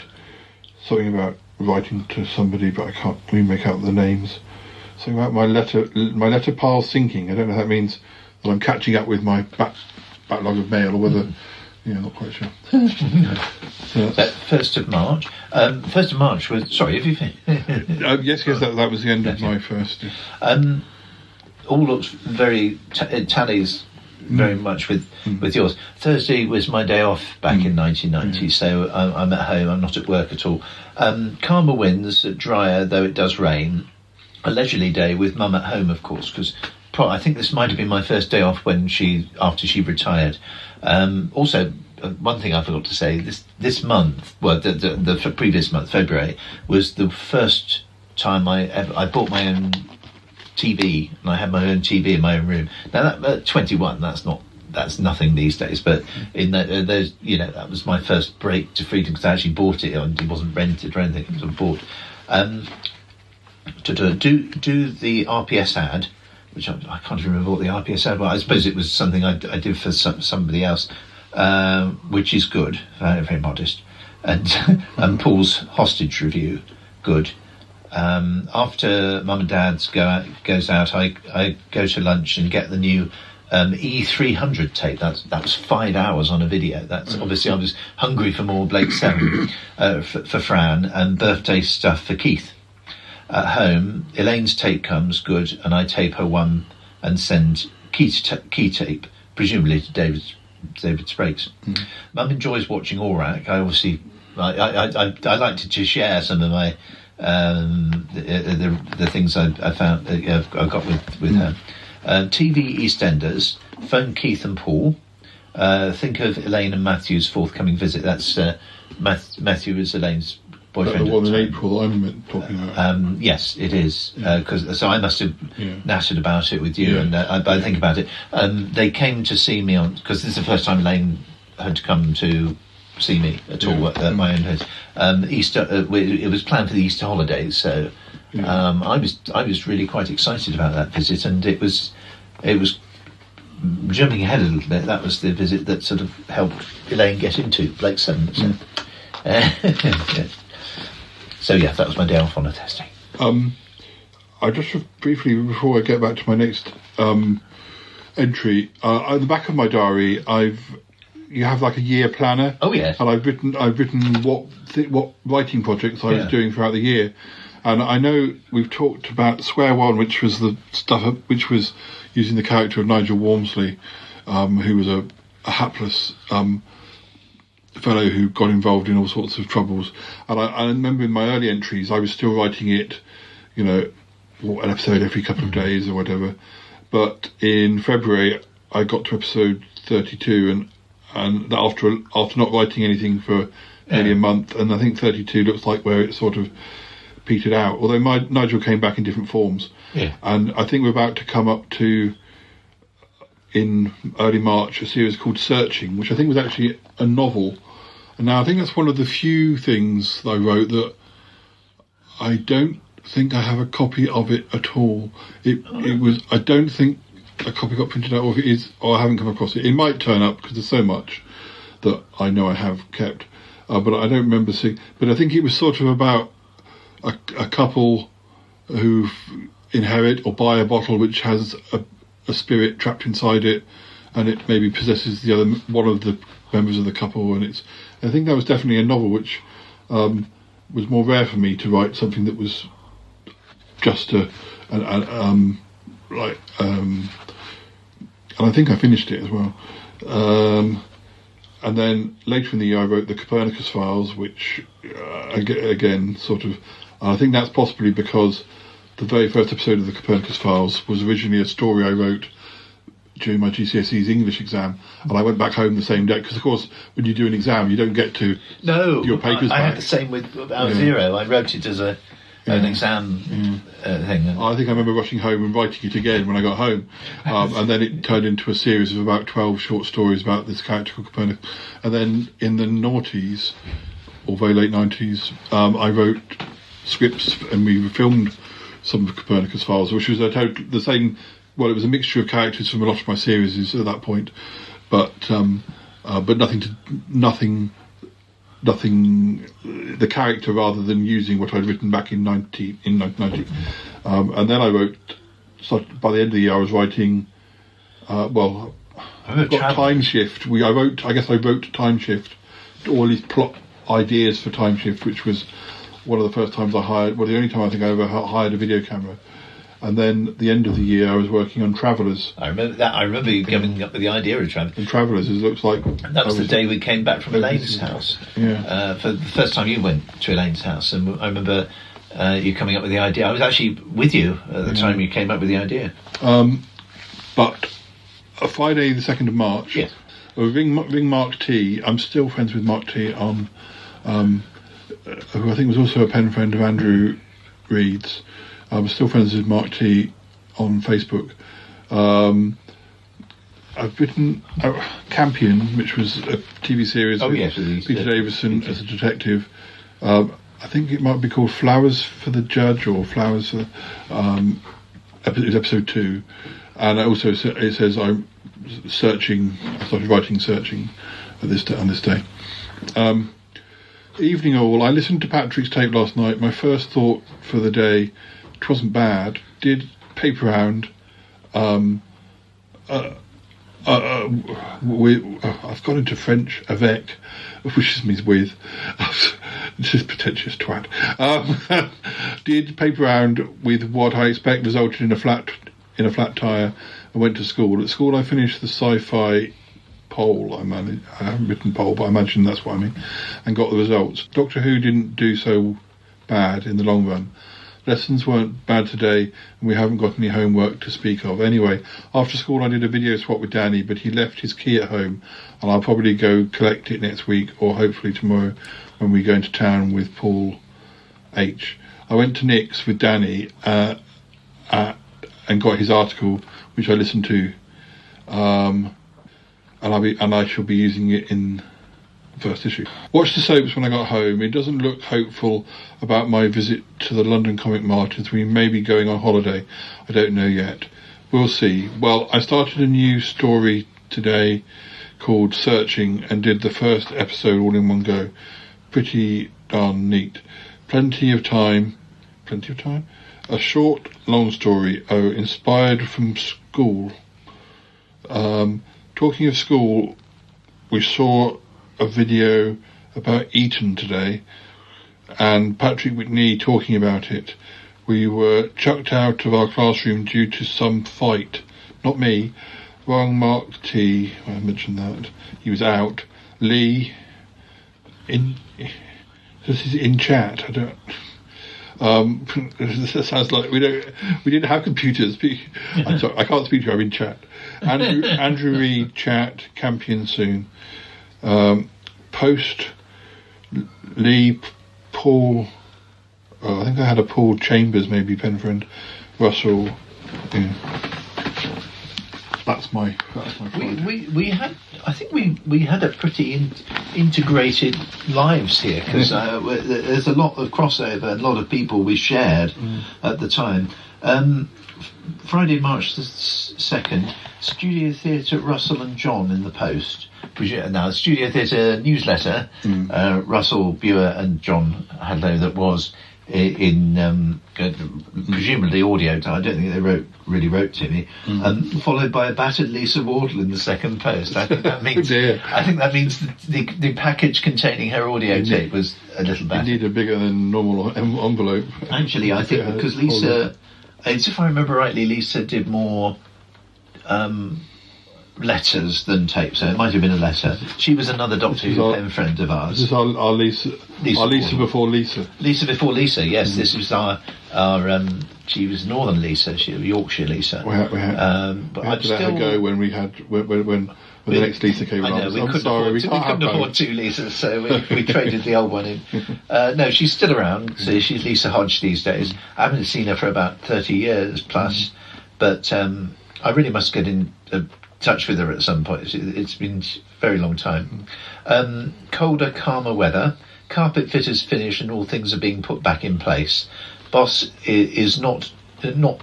Something about writing to somebody, but I can't really make out the names. Something about my letter pile sinking. I don't know if that means that I'm catching up with my backlog of mail, or whether, not quite sure. So 1st of March. 1st of March was... Sorry, have you... yes, that was the end of my first. All looks very... It tallies very much with yours. Thursday was my day off back in 1990, so I'm at home, I'm not at work at all. Calmer winds, drier, though it does rain. A leisurely day with Mum at home, of course, because I think this might have been my first day off after she retired. Also, one thing I forgot to say, this month, well, the previous month, February, was the first time I bought my own TV, and I had my own TV in my own room. Now, at 21, that's nothing these days, but in those, that was my first break to freedom, because I actually bought it, and it wasn't rented or anything, it was bought. To do the RPS ad, which I can't even remember what the RPS ad was. I suppose it was something I did for somebody else, which is good, very, very modest. And Paul's Hostage Review, good. After Mum and Dad's goes out, I go to lunch and get the new E300 tape. That was 5 hours on a video. That's obviously I was hungry for more Blake 7 for Fran, and birthday stuff for Keith. At home, Elaine's tape comes, good, and I tape her one and send key tape, presumably to David Sprague's. Mum enjoys watching Aurak. I obviously, I like to share some of my the things I found I've got with her. TV EastEnders, phone Keith and Paul. Think of Elaine and Matthew's forthcoming visit. That's Matthew is Elaine's boyfriend. The one in April I'm talking about. Yes, it is. So I must have nattered about it with you, and I think about it. They came to see me because this is the first time Elaine had to come to see me at all at my own place. Easter, it was planned for the Easter holidays, so I was really quite excited about that visit, and it was jumping ahead a little bit. That was the visit that sort of helped Elaine get into Blake 7. So. So that was my day off on a testing. I just briefly, before I get back to my next entry, at the back of my diary, you have like a year planner. Oh yeah. And I've written what writing projects I was doing throughout the year, and I know we've talked about Square One, which was the stuff which was using the character of Nigel Walmsley, who was a hapless fellow who got involved in all sorts of troubles. And I remember in my early entries I was still writing it, an episode every couple of days or whatever. But in February I got to episode 32, and after not writing anything for nearly a month, and I think 32 looks like where it sort of petered out, although Nigel came back in different forms. And I think we're about to come up to, in early March, a series called Searching, which I think was actually a novel. And now I think that's one of the few things that I wrote that I don't think I have a copy of it at all. It was, I don't think a copy got printed out, or if it is, or I haven't come across it. It might turn up because there's so much that I know I have kept, but I don't remember seeing. But I think it was sort of about a couple who inherit or buy a bottle which has a spirit trapped inside it, and it maybe possesses one of the members of the couple, and I think that was definitely a novel which was more rare for me to write, something that was just and I think I finished it as well. and then later in the year I wrote the Copernicus Files, which again sort of, I think that's possibly because the very first episode of the Copernicus Files was originally a story I wrote during my GCSE's English exam, and I went back home the same day, because of course when you do an exam you don't get to your papers back. I had the same with Hour Zero. I wrote it as an exam thing. I think I remember rushing home and writing it again when I got home, and then it turned into a series of about 12 short stories about this character called Copernicus. And then in the noughties, or very late 90s, I wrote scripts, and we filmed some of the Copernicus Files, which was the same. Well, it was a mixture of characters from a lot of my series at that point, but nothing. The character rather than using what I'd written back in 1990. And then I wrote. By the end of the year, I was writing. Time Shift. I wrote Time Shift, or at least plot ideas for Time Shift, which was one of the first times I hired. Well, the only time I think I ever hired a video camera. And then at the end of the year, I was working on Travellers. I remember that. I remember you coming up with the idea of Travellers. And Travellers, it looks like... And that was the day we came back from Elaine's house. Yeah. For the first time you went to Elaine's house. And I remember you coming up with the idea. I was actually with you at the time you came up with the idea. But Friday the 2nd of March, yes. Ring Mark T. I'm still friends with Mark T. on... who I think was also a pen friend of Andrew Reed's. I'm still friends with Mark T on Facebook. I've written Campion, which was a TV series with Peter Davison as a detective. I think it might be called Flowers for the Judge, or Flowers for... it's episode 2. And also it says I'm searching. I started writing Searching on this day. Evening all. I listened to Patrick's tape last night. My first thought for the day, which wasn't bad, did Paper Round. I've gone into French avec, which means with. This is pretentious twat. Did Paper Round with what I expect resulted in a flat tire, and went to school. At school, I finished the sci-fi poll. I haven't written poll, but I imagine that's what I mean, and got the results. Doctor Who didn't do so bad in the long run. Lessons weren't bad today, and we haven't got any homework to speak of. Anyway, after school I did a video swap with Danny, but he left his key at home, and I'll probably go collect it next week, or hopefully tomorrow when we go into town with Paul H. I went to Nick's with Danny and got his article, which I listened to, and I shall be using it in first issue. Watched the soaps when I got home. It doesn't look hopeful about my visit to the London Comic Martyrs. We may be going on holiday. I don't know yet. We'll see. Well, I started a new story today called Searching, and did the first episode all in one go. Pretty darn neat. Plenty of time. A short, long story. Inspired from school. Talking of school, we saw a video about Eton today, and Patrick Whitney talking about it. We were chucked out of our classroom due to some fight. Not me. Wrong Mark T. I mentioned that. He was out. Lee. This is in chat. I don't... This sounds like we didn't have computers. I'm sorry, I can't speak to you. I'm in chat. Andrew Reed, chat. Campion soon. Post Lee, Paul. I think I had a Paul Chambers, maybe pen friend. Russell. Yeah. That's my. We had. I think we had a pretty integrated lives here, because there's a lot of crossover and a lot of people we shared at the time. Friday, March the 2nd, Studio Theatre at Russell and John in the Post. Now, Studio Theatre newsletter, Russell, Buer and John Hadlow, that was in presumably audio. I don't think they really wrote to me. Followed by a battered Lisa Wardle in the second post. I think that means the package containing her audio tape was a little battered. You need a bigger than normal envelope. Actually, I think because Lisa, if I remember rightly, Lisa did more letters than tapes, so it might have been a letter. She was another Doctor Who pen friend of ours. This is our Lisa. Our Lisa before Lisa. Lisa before Lisa, yes. This was our she was Northern Lisa, she was Yorkshire Lisa. We had to let her go when we had when the next Lisa came along. I know, we couldn't afford two Lisas, so we traded the old one in. No, she's still around, so she's Lisa Hodge these days. I haven't seen her for about 30 years plus, but I really must get in touch with her at some point. It's been a very long time. Colder, calmer weather. Carpet fitters finish and all things are being put back in place. Boss is not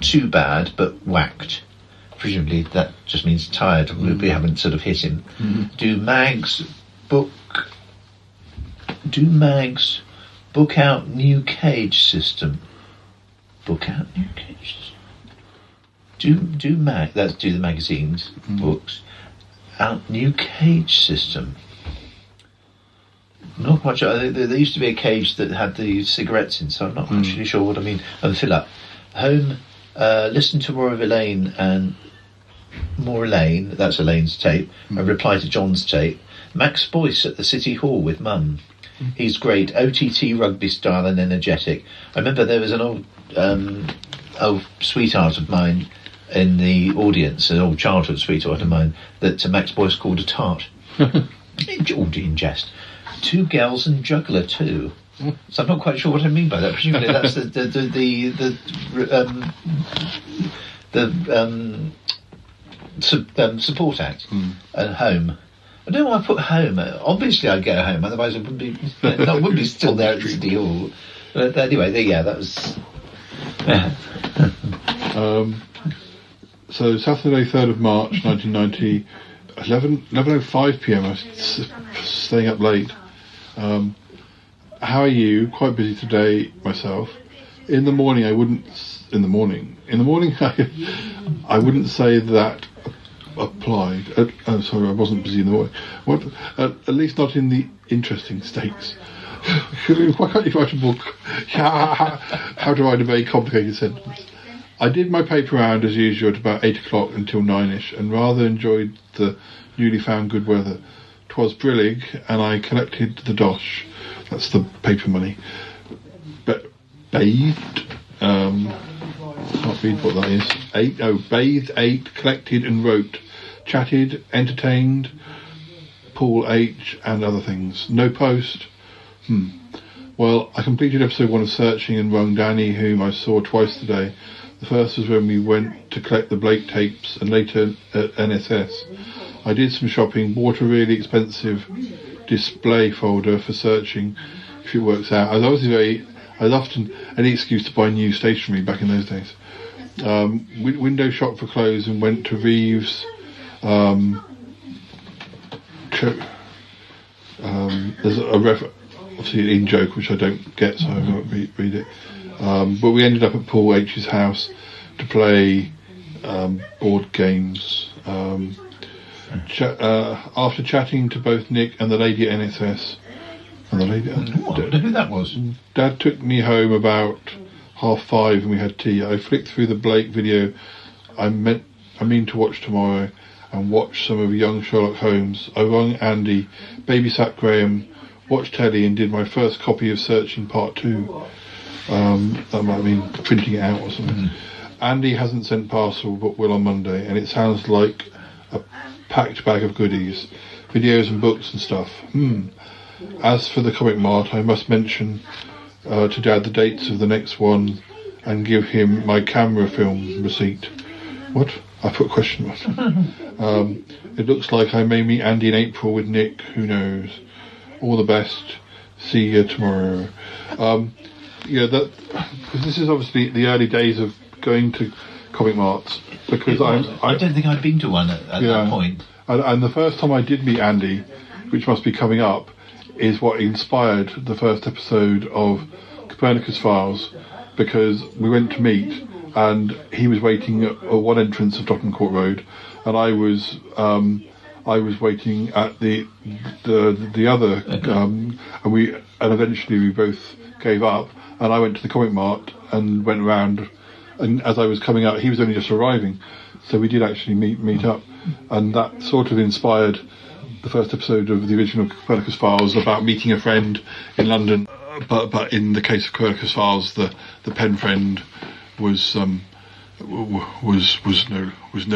too bad, but whacked. Presumably that just means tired. We haven't sort of hit him. Do mags book out new cage system? Book out new cage system. Do the magazines, books, out new cage system. Not much. There used to be a cage that had the cigarettes in, so I'm not actually sure what I mean. And fill up. Home, listen to more of Elaine and more Elaine. That's Elaine's tape. A reply to John's tape. Max Boyce at the City Hall with Mum. He's great. OTT rugby style and energetic. I remember there was an old sweetheart of mine in the audience, an old childhood sweetheart of mine, that Max Boyce called a tart. in jest. Two girls and juggler too. So I'm not quite sure what I mean by that. Presumably that's the support act and home. I don't know why I put home. Obviously I'd get a home, otherwise it wouldn't be. I wouldn't be still there at the City Hall. But anyway, that was. So Saturday, 3rd of March, 1990, 11:05 p.m. I was staying up late. How are you? Quite busy today myself. In the morning, I wouldn't say that applied. Sorry, I wasn't busy in the morning. At least not in the interesting states. Why can't you write a book? How to write a very complicated sentence. I did my paper round as usual at about 8 o'clock until 9ish, and rather enjoyed the newly found good weather. 'Twas brillig, and I collected the dosh. That's the paper money. Bathed. Can't read what that is. Bathed, ate, collected, and wrote. Chatted, entertained. Paul H. and other things. No post. Well, I completed episode 1 of Searching and rung Danny, whom I saw twice today. The first was when we went to collect the Blake tapes, and later at NSS. I did some shopping, bought a really expensive display folder for Searching, if it works out. I was often any excuse to buy new stationery back in those days. Window shop for clothes and went to Reeves. There's obviously an in-joke which I don't get, so I won't read it. But we ended up at Paul H's house to play board games. After chatting to both Nick and the lady at NSS, and the lady, I don't know who that was. Dad took me home about 5:30 and we had tea. I flicked through the Blake video I mean to watch tomorrow, and watched some of young Sherlock Holmes. I rung Andy, babysat Graham, watched telly, and did my first copy of Searching Part 2. That might mean printing it out or something. Andy hasn't sent parcel, but will on Monday, and it sounds like a packed bag of goodies, videos and books and stuff. As for the Comic Mart, I must mention to Dad the dates of the next one and give him my camera film receipt. What? I put a question mark. It looks like I may meet Andy in April with Nick. Who knows? All the best. See you tomorrow. Because this is obviously the early days of going to Comic Marts. Because I don't think I'd been to one at that point. And the first time I did meet Andy, which must be coming up, is what inspired the first episode of Copernicus Files, because we went to meet and he was waiting at one entrance of Tottenham Court Road, and I was waiting at the other, and eventually we both gave up, and I went to the Comic Mart and went around, and as I was coming out, he was only just arriving, So we did actually meet up, and that sort of inspired the first episode of the original Copernicus Files about meeting a friend in London. But in the case of Copernicus Files, the pen friend was no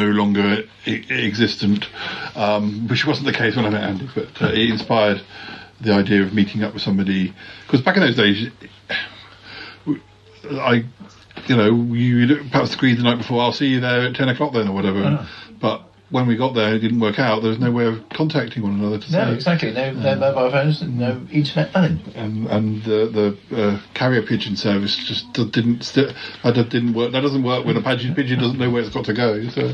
longer existent, which wasn't the case when I met Andy. But it inspired the idea of meeting up with somebody, because back in those days, you perhaps agreed the night before, I'll see you there at 10 o'clock then or whatever. Oh. But when we got there, it didn't work out. There was no way of contacting one another to say. No, exactly. No mobile phones, no internet, nothing. And the carrier pigeon service just didn't work. That doesn't work when a pigeon doesn't know where it's got to go. So,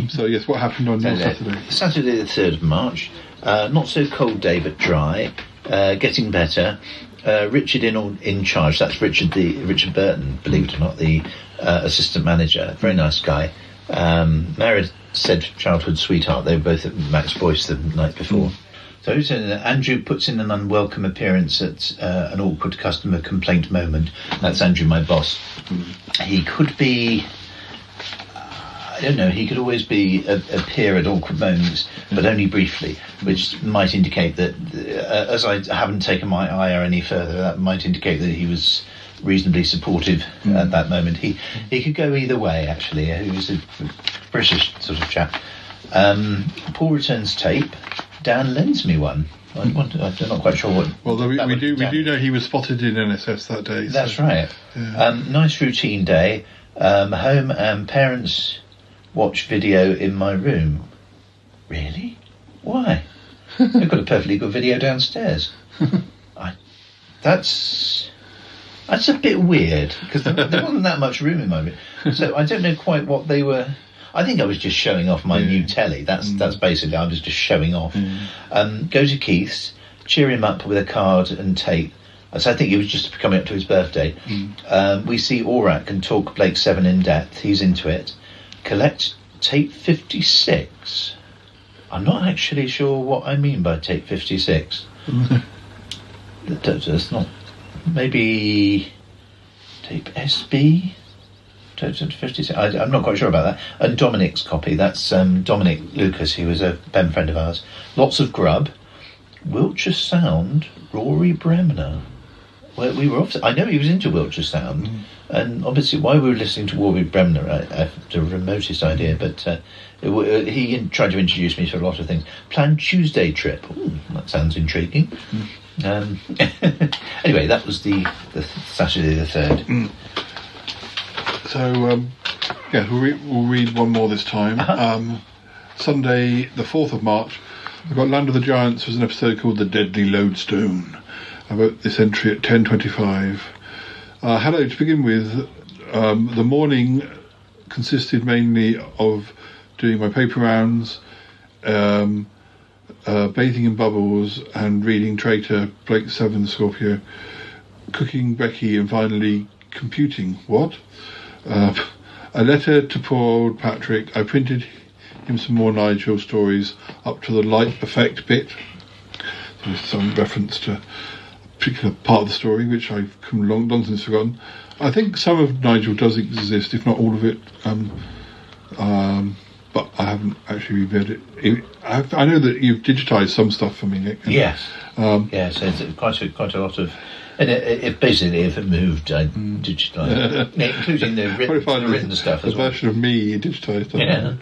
so yes, what happened on your Saturday? Saturday the 3rd of March. Not so cold day, but dry. Getting better. Richard in charge. That's Richard Burton, believe it or not, the assistant manager. Very nice guy. Married said childhood sweetheart. They were both at Max Boyce the night before. So Andrew puts in an unwelcome appearance at an awkward customer complaint moment. That's Andrew, my boss. He could be, I don't know, he could always appear at awkward moments, but only briefly, which might indicate that, as I haven't taken my ire any further, that might indicate that he was reasonably supportive at that moment. He could go either way, actually. He was a British sort of chap. Paul returns tape. Dan lends me one. I'm not quite sure what. Well, we do know he was spotted in NSS that day. That's right. Yeah. Nice routine day. Home and parents watch video in my room. Really? Why? I've got a perfectly good video downstairs. That's a bit weird, because there wasn't that much room in my room. So I don't know quite what they were. I think I was just showing off my new telly. That's basically, I was just showing off. Go to Keith's, cheer him up with a card and tape. So I think it was just coming up to his birthday. We see Aurak and talk Blake 7 in depth. He's into it. Collect tape 56. I'm not actually sure what I mean by tape 56. That's not... Maybe tape SB? Tape 56? I'm not quite sure about that. And Dominic's copy. That's Dominic Lucas, who was a pen friend of ours. Lots of grub. Wiltshire Sound, Rory Bremner. Well, we were I know he was into Wiltshire Sound, and obviously why we were listening to Rory Bremner, I have the remotest idea, but he tried to introduce me to a lot of things. Planned Tuesday trip. Ooh, that sounds intriguing. Anyway, that was the Saturday the 3rd. So, we'll read one more this time. Sunday the 4th of March, we've got Land of the Giants. Was an episode called The Deadly Lodestone. I wrote this entry at 10:25. Hello, to begin with, the morning consisted mainly of doing my paper rounds, bathing in bubbles and reading Traitor, Blake 7, Scorpio, cooking Becky, and finally computing. What? A letter to poor old Patrick. I printed him some more Nigel stories up to the light effect bit. There's some reference to a particular part of the story which I've long since forgotten. I think some of Nigel does exist, if not all of it. But I haven't actually read it. I know that you've digitised some stuff for me, Nick. Yes. Yes, it's quite a lot of... And if it moved, I digitised it, including the written stuff as well. A version of me digitised. Yeah.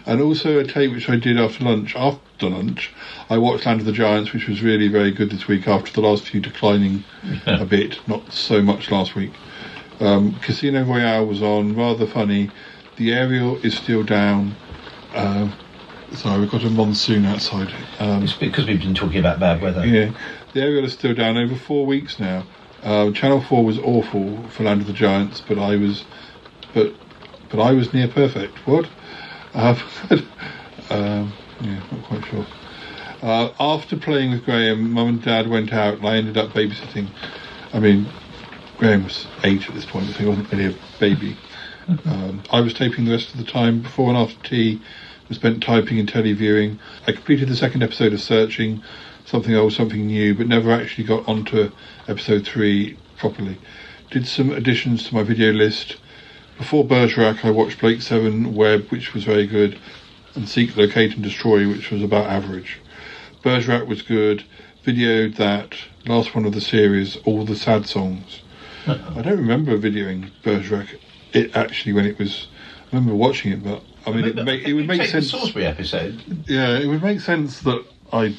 And also a tape which I did after lunch. After lunch, I watched Land of the Giants, which was really very good this week after the last few declining a bit, not so much last week. Casino Royale was on, rather funny. The aerial is still down. Sorry, we've got a monsoon outside. It's because we've been talking about bad weather. Yeah, the aerial is still down over 4 weeks now. Channel 4 was awful for Land of the Giants, but I was near perfect. What? Yeah, not quite sure. After playing with Graham, Mum and Dad went out, and I ended up babysitting. I mean, Graham was 8 at this point, so he wasn't really a baby. I was taping the rest of the time. Before and after tea was spent typing and televiewing. I completed the second episode of Searching, something old, something new, but never actually got onto episode 3 properly. Did some additions to my video list before Bergerac, I watched Blake 7 Web, which was very good, and Seek, Locate and Destroy, which was about average. Bergerac was good. Videoed that last one of the series, all the sad songs. I don't remember videoing Bergerac. It actually when it was. I remember watching it, but I mean, it would make sense. The Salisbury episode. Yeah, it would make sense that I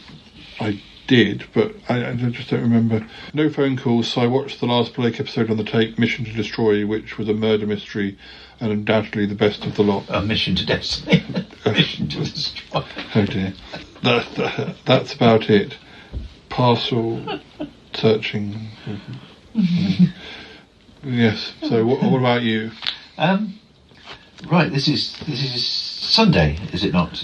did, but I just don't remember. No phone calls, so I watched the last Blake episode on the tape, Mission to Destroy, which was a murder mystery and undoubtedly the best of the lot. A Mission to Destiny. Mission to Destroy. Oh dear. That's about it. Parcel searching. Yes. So what about you? Right. This is Sunday, is it not?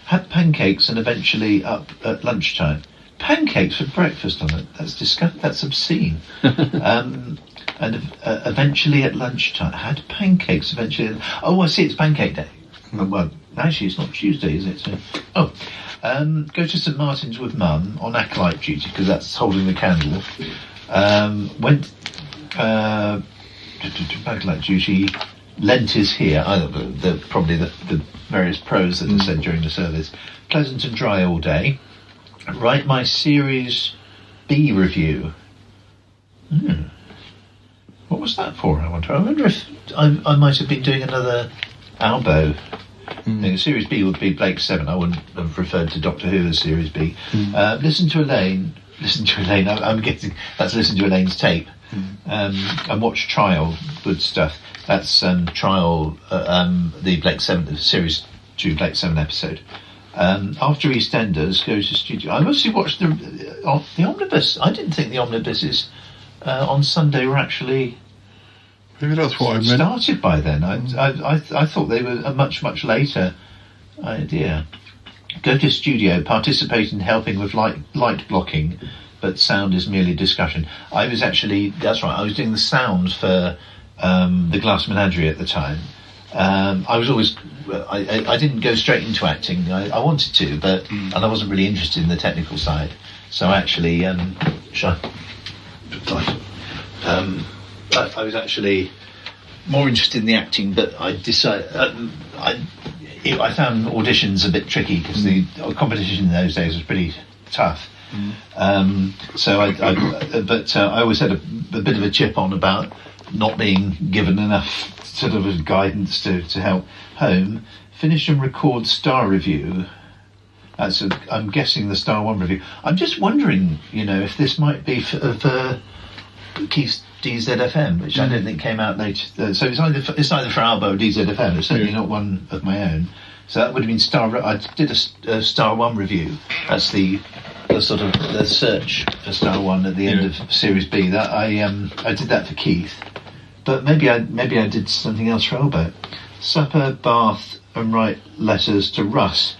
Had pancakes and eventually up at lunchtime. Pancakes for breakfast on it. That's disgusting. That's obscene. And eventually at lunchtime had pancakes. Eventually. Oh, I see. It's Pancake Day. Well, actually, it's not Tuesday, is it? So, go to St Martin's with Mum on acolyte duty because that's holding the candle. Went to acolyte duty. Lent is here. Probably the various prose that are said during the service. Pleasant and dry all day. Write my Series B review. What was that for? I wonder if I might have been doing another Albo. Series B would be Blake 7. I wouldn't have referred to Doctor Who as Series B. Listen to Elaine. I'm guessing that's listen to Elaine's tape. And watch Trial. Good stuff. That's Trial, the Blake 7, Series 2 Blake 7 episode. After EastEnders, go to studio. I mostly watched the Omnibus. I didn't think the Omnibuses on Sunday were actually... Maybe that's what I meant. Started by then. I thought they were a much later idea. Go to studio, participate in helping with light blocking, but sound is merely discussion. I was actually, that's right, I was doing the sound for the Glass Menagerie at the time. I was always, I didn't go straight into acting. I wanted to, but and I wasn't really interested in the technical side. So actually, I was actually more interested in the acting, but I decided I found auditions a bit tricky because the competition in those days was pretty tough. So I always had a bit of a chip on about not being given enough sort of guidance to help home. Finish and record Star Review. I'm guessing the Star 1 review. I'm just wondering, if this might be for Keith's DZFM, which I don't think came out later. So it's either for Albo or DZFM. It's certainly not one of my own. So that would have been Star. I did a Star 1 review. That's the sort of the search for Star 1 at the end of Series B. That I did that for Keith, but maybe I did something else for Albo. Supper, bath, and write letters to Russ.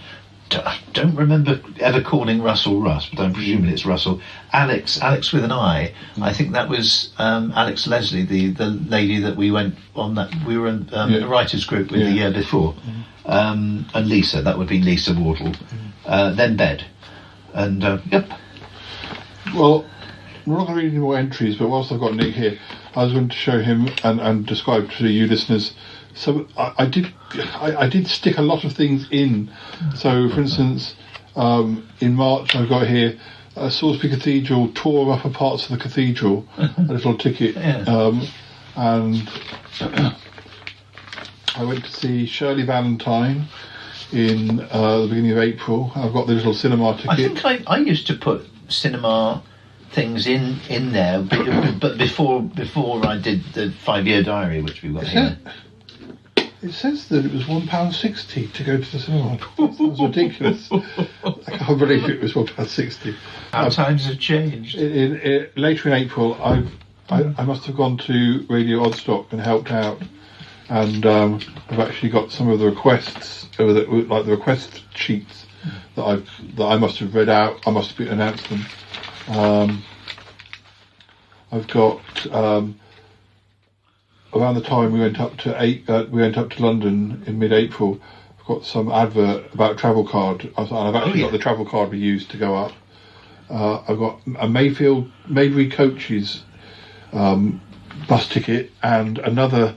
I don't remember ever calling Russell Russ, but I'm presuming it's Russell. Alex with an I. I think that was Alex Leslie, the lady that we went on that we were in a writers group with the year before. And Lisa, that would be Lisa Wardle. Then bed. And yep. Well, we're not going to read any more entries, but whilst I've got Nick here, I was going to show him and describe to you listeners. So I did stick a lot of things in. So, for instance, in March I've got here Salisbury Cathedral, tour of upper parts of the cathedral, a little ticket. And I went to see Shirley Valentine in the beginning of April. I've got the little cinema ticket. I think I used to put cinema things in there, but before I did the 5-year diary, which we've got here. It says that it was £1.60 to go to the cinema. That sounds ridiculous. I can't believe it was £1.60. How times have changed. Later in April, I must have gone to Radio Oddstock and helped out, and I've actually got some of the requests, like the request sheets that I must have read out. I must have announced them. I've got. Around the time we went up to London in mid-April, I've got some advert about travel card. I've actually got the travel card we used to go up. I've got a Maybury Coaches bus ticket and another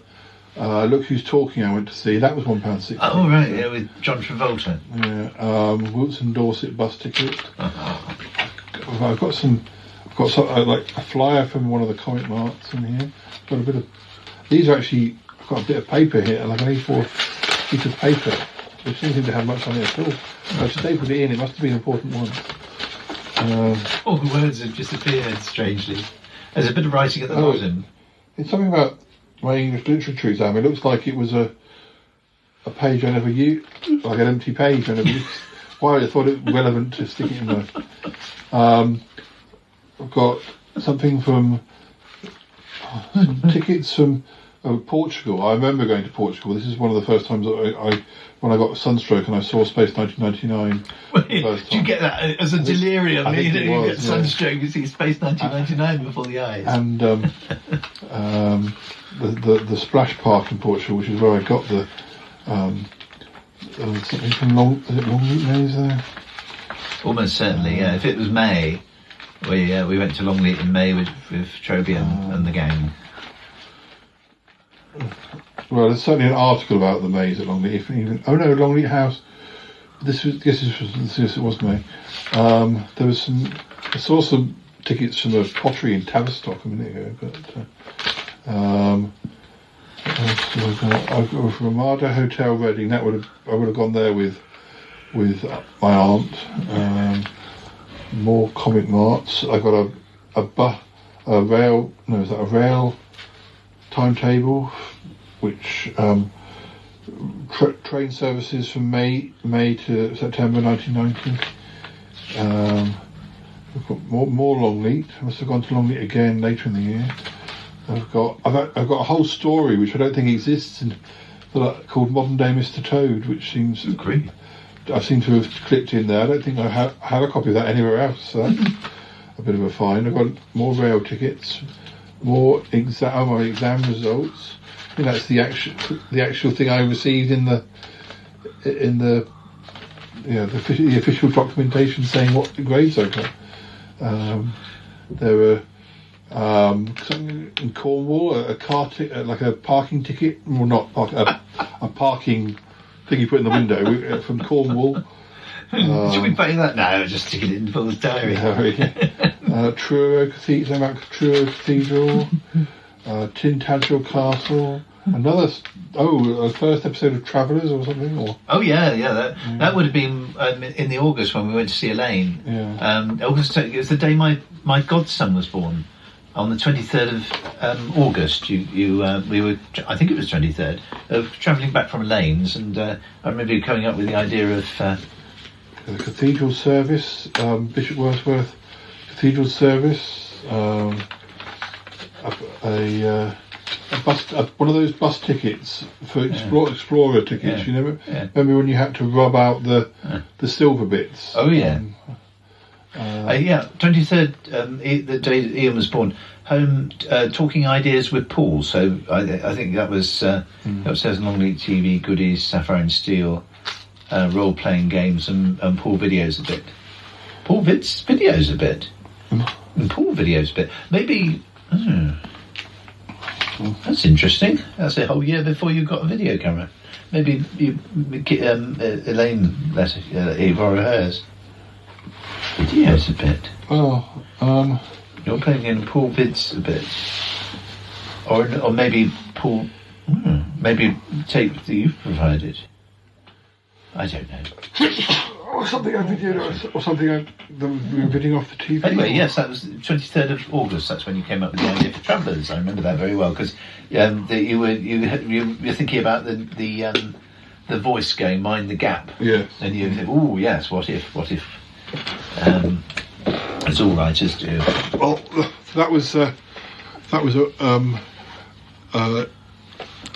Look Who's Talking I went to see. That was £1.60. Oh, right, yeah, with John Travolta. Yeah. Wilson Dorset bus ticket. I've got some like a flyer from one of the comic marts in here. Got a bit of. These are actually. I've got a bit of paper here, like an A4 sheet of paper, which doesn't seem to have much on it at all. I've stapled it in. It must have been an important one. All the words have disappeared strangely. There's a bit of writing at the bottom. It's something about my English literature exam. It looks like it was a page I never used, like an empty page I never used. Why I thought it relevant to stick it in there. I've got something from tickets from Portugal. I remember going to Portugal. This is one of the first times that when I got sunstroke and I saw Space 1999. Wait, did you get that as a delirium? I think it you was, get sunstroke, you see Space 1999 before the eyes. And the Splash Park in Portugal, which is where I got the something from Longleat Maze there? Almost certainly, yeah. If it was May, we went to Longleat in May with Troby and the gang. Well, there's certainly an article about the maze at Longleat. Longleat House. This was May. There was some. I saw some tickets from a pottery in Tavistock a minute ago, but. I've got from Ramada Hotel Reading. I would have gone there with my aunt. More comic marts. I got a rail timetable, which train services from May to September 1990. We've got more Longleat. I must have gone to Longleat again later in the year. I've got a whole story which I don't think exists called Modern Day Mr. Toad, which seems great. I seem to have clipped in there. I don't think I have a copy of that anywhere else. So that's a bit of a find. I've got more rail tickets, more exam results. I think that's the actual thing I received in the official documentation saying what the grades I got. There were something in Cornwall, a parking ticket. Well, not parking, a parking thing you put in the window from Cornwall. Should we pay that now? Just stick it in Paul's diary. Truro Cathedral, Tintagel Castle. A first episode of Travellers or something. That would have been in the August when we went to see Elaine. Yeah. August. It was the day my godson was born. On the 23rd of August, we were, I think it was 23rd, of travelling back from Elaine's, and I remember you coming up with the idea of the cathedral service, Bishop Wordsworth Cathedral service, one of those bus tickets for Explorer tickets. Yeah. You know, remember when you had to rub out the silver bits? Oh yeah. 23rd, the day that Ian was born, home talking ideas with Paul. So I think that was upstairs, Longleat TV, goodies, Sapphire and Steel, role playing games, and Paul videos a bit. Paul videos a bit. And Paul videos a bit. Maybe. That's interesting. That's a whole year before you got a video camera. Maybe Elaine let Eve borrow hers. Videos a bit. You're playing in Paul vids a bit, or maybe Paul. Maybe tape that you've provided. I don't know. Or something I videoed, or something we were bidding off the TV. Anyway, yes, that was the 23rd of August. That's when you came up with the idea for Travellers. I remember that very well because you were thinking about the voice game, Mind the Gap. Yes. And you think, oh yes, what if? As all writers do. Well, that was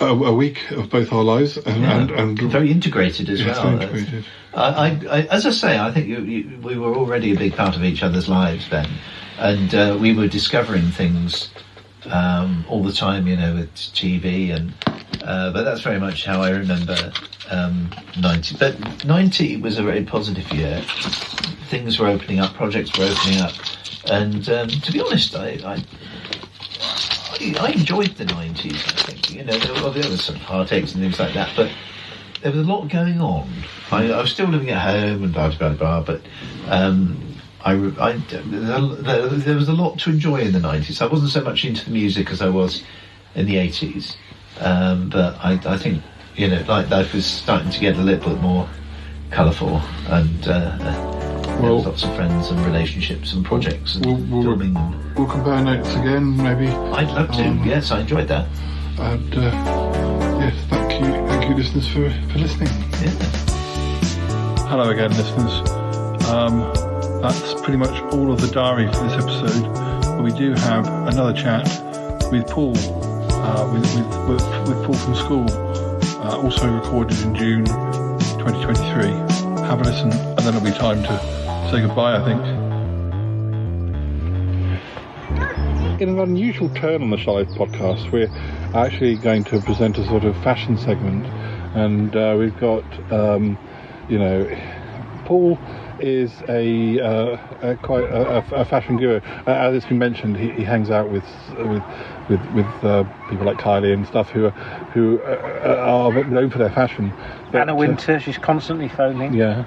a week of both our lives, and very integrated as well. Very integrated. I, as I say, I think we were already a big part of each other's lives then, and we were discovering things all the time, with TV, and but that's very much how I remember 90. But 90 was a very positive year. Things were opening up, projects were opening up, and to be honest, I I enjoyed the 90s, I think. You know, there were some heartaches and things like that, but there was a lot going on. I was still living at home and blah, blah, blah, but there was a lot to enjoy in the 90s. I wasn't so much into the music as I was in the 80s. But I think, you know, life was starting to get a little bit more colourful, and there was lots of friends and relationships and projects and filming them. We'll compare notes again, maybe. I'd love to. Yes, I enjoyed that. And yes, thank you, listeners, for listening. Yeah. Hello again, listeners. That's pretty much all of the diary for this episode. But we do have another chat with Paul, with Paul from school, also recorded in June 2023. Have a listen, and then it'll be time to say goodbye, I think. In an unusual turn on the Shy Life podcast, we're actually going to present a sort of fashion segment, and we've got, Paul is quite a fashion guru. As it's been mentioned, he hangs out with people like Kylie and stuff who are known for their fashion. But, Anna Wintour, she's constantly phoning. Yeah.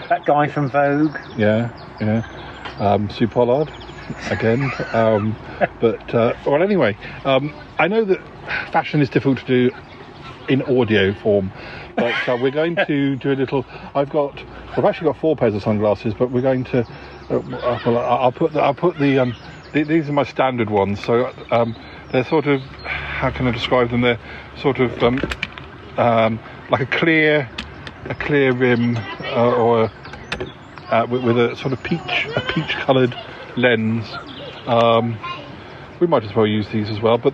That guy from Vogue. Yeah. Sue Pollard, again. Well, anyway, I know that fashion is difficult to do in audio form, but we're going to do a little. I've actually got 4 pairs of sunglasses, but we're going to. I'll put the. These are my standard ones, so they're sort of. How can I describe them? They're sort of like a clear rim, or with a sort of peach coloured lens. We might as well use these as well, but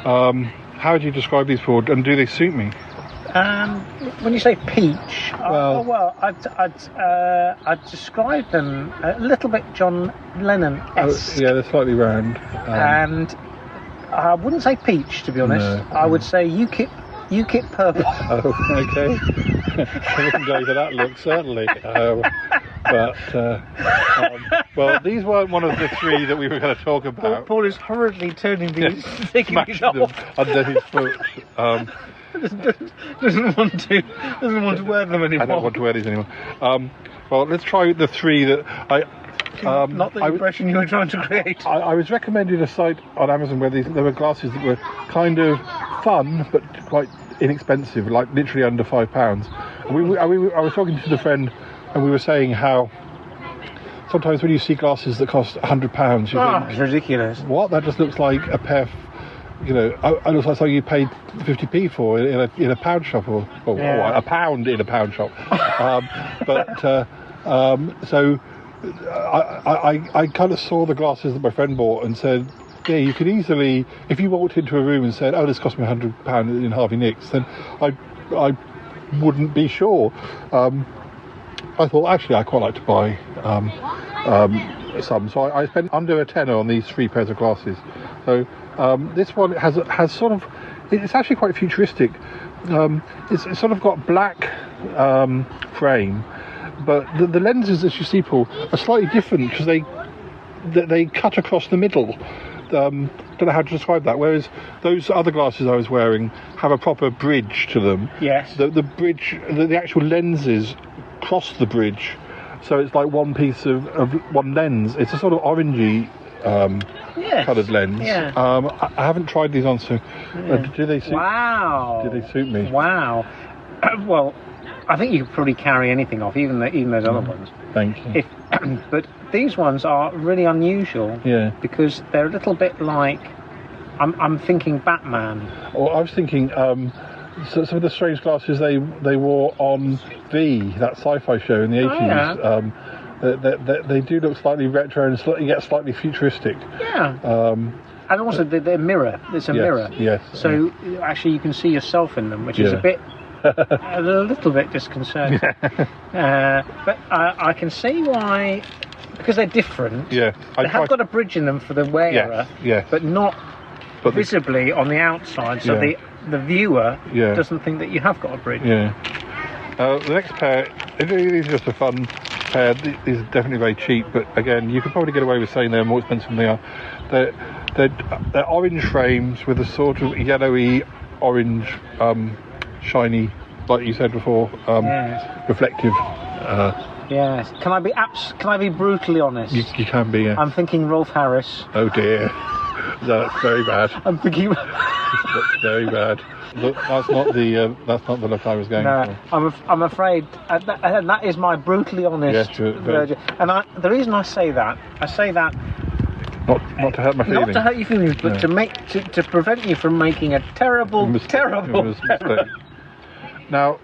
how would you describe these for, and do they suit me? When you say peach, I'd describe them a little bit John Lennon-esque. Yeah, they're slightly round. And I wouldn't say peach, to be honest. No. I would say UKIP purple. Oh, okay. I wouldn't go for that look, certainly. Well, these weren't one of the 3 that we were going to talk about. Paul is hurriedly turning these, taking these off under his foot. Doesn't want to wear them anymore. I don't want to wear these anymore. Well, let's try the 3 that I. Not the impression you were trying to create. I was recommended a site on Amazon where there were glasses that were kind of fun but quite inexpensive, like literally under £5. And I was talking to the friend, and we were saying how sometimes when you see glasses that cost £100, you think, it's ridiculous. What? That just looks like a pair. It looks like something you paid 50p for in a pound shop, or a pound in a pound shop. So I kind of saw the glasses that my friend bought and said, yeah, you could easily, if you walked into a room and said, oh, this cost me £100 in Harvey Nicks, then I wouldn't be sure. I thought, actually, I quite like to buy some. So I spent under a tenner on these 3 pairs of glasses. So this one has sort of, it's actually quite futuristic. It's sort of got black frame, but the lenses, as you see, Paul, are slightly different because they cut across the middle. Don't know how to describe that. Whereas those other glasses I was wearing have a proper bridge to them. Yes. The bridge, the actual lenses cross the bridge, so it's like one piece of one lens. It's a sort of orangey coloured lens. Yeah. I haven't tried these on, so do they suit? Wow. Do they suit me? Wow. Well, I think you could probably carry anything off, even those other ones. Thank you. But these ones are really unusual. Yeah. Because they're a little bit like, I'm thinking Batman. Well, I was thinking so some of the strange glasses they wore on V, that sci-fi show in the 80s. Yeah. They do look slightly retro and slightly futuristic. Yeah. And also they're mirror. It's a mirror. Yes. So actually you can see yourself in them, which is a little bit disconcerting. But I can see why, because they're different. Yeah. They have got a bridge in them for the wearer. Yes. But not visibly on the outside, so the viewer doesn't think that you have got a bridge. Yeah. The next pair, these are just a fun pair, these are definitely very cheap, but again, you could probably get away with saying they're more expensive than they are. They're orange frames with a sort of yellowy, orange, shiny, like you said before, reflective. Yes. Can I be brutally honest? You can be. Yeah. I'm thinking Rolf Harris. Oh dear, that's very bad. I'm thinking. That's very bad. Look, that's not the look I was going for. I'm afraid, and that is my brutally honest version. And the reason I say that not to hurt my feelings. Not to hurt your feelings, but to prevent you from making a terrible mistake. Now,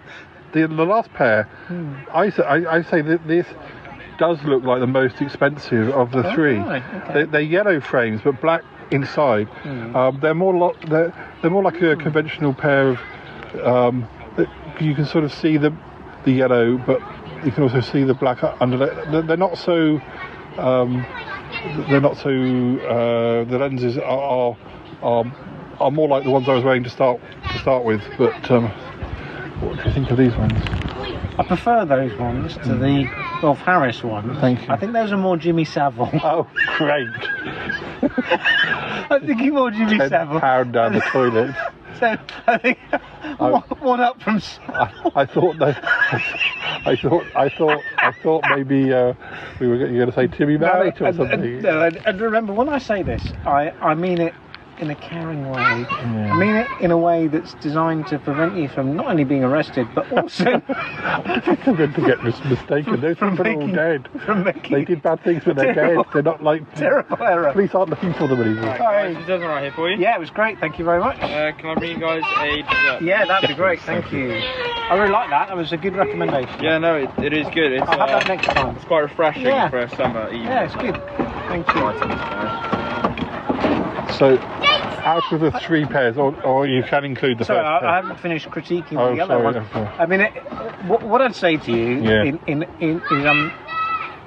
the last pair, I say that this does look like the most expensive of the three. Right, okay. They're yellow frames, but black inside. They're more like a conventional pair of. You can sort of see the yellow, but you can also see the black under. They're not so. The lenses are more like the ones I was wearing to start with. But what do you think of these ones? I prefer those ones to the Rolf Harris ones. Thank you. I think those are more Jimmy Savile. Oh, great! I'm thinking more Jimmy Savile. £10 down the toilet. So I think one up from. I thought maybe you were going to say Timmy Mallet or something. No, and remember, when I say this, I mean it in a caring way. Yeah. I mean it in a way that's designed to prevent you from not only being arrested, but also I'm going to get mistaken. Those people are all dead. They did bad things, but they're dead. They're not like terrible error. Police aren't looking for them anymore. Hi, guys, right here for you. Yeah, it was great. Thank you very much. Can I bring you guys a dessert? Yeah, that'd be great. Thank you. I really like that. That was a good recommendation. Yeah, no, it is good. I'll have that next time. It's quite refreshing for a summer evening. Yeah, it's good. Thank you. So, out of the three pairs, or you can include the first pair. I haven't finished critiquing the yellow one. Okay. I mean, what I'd say to you is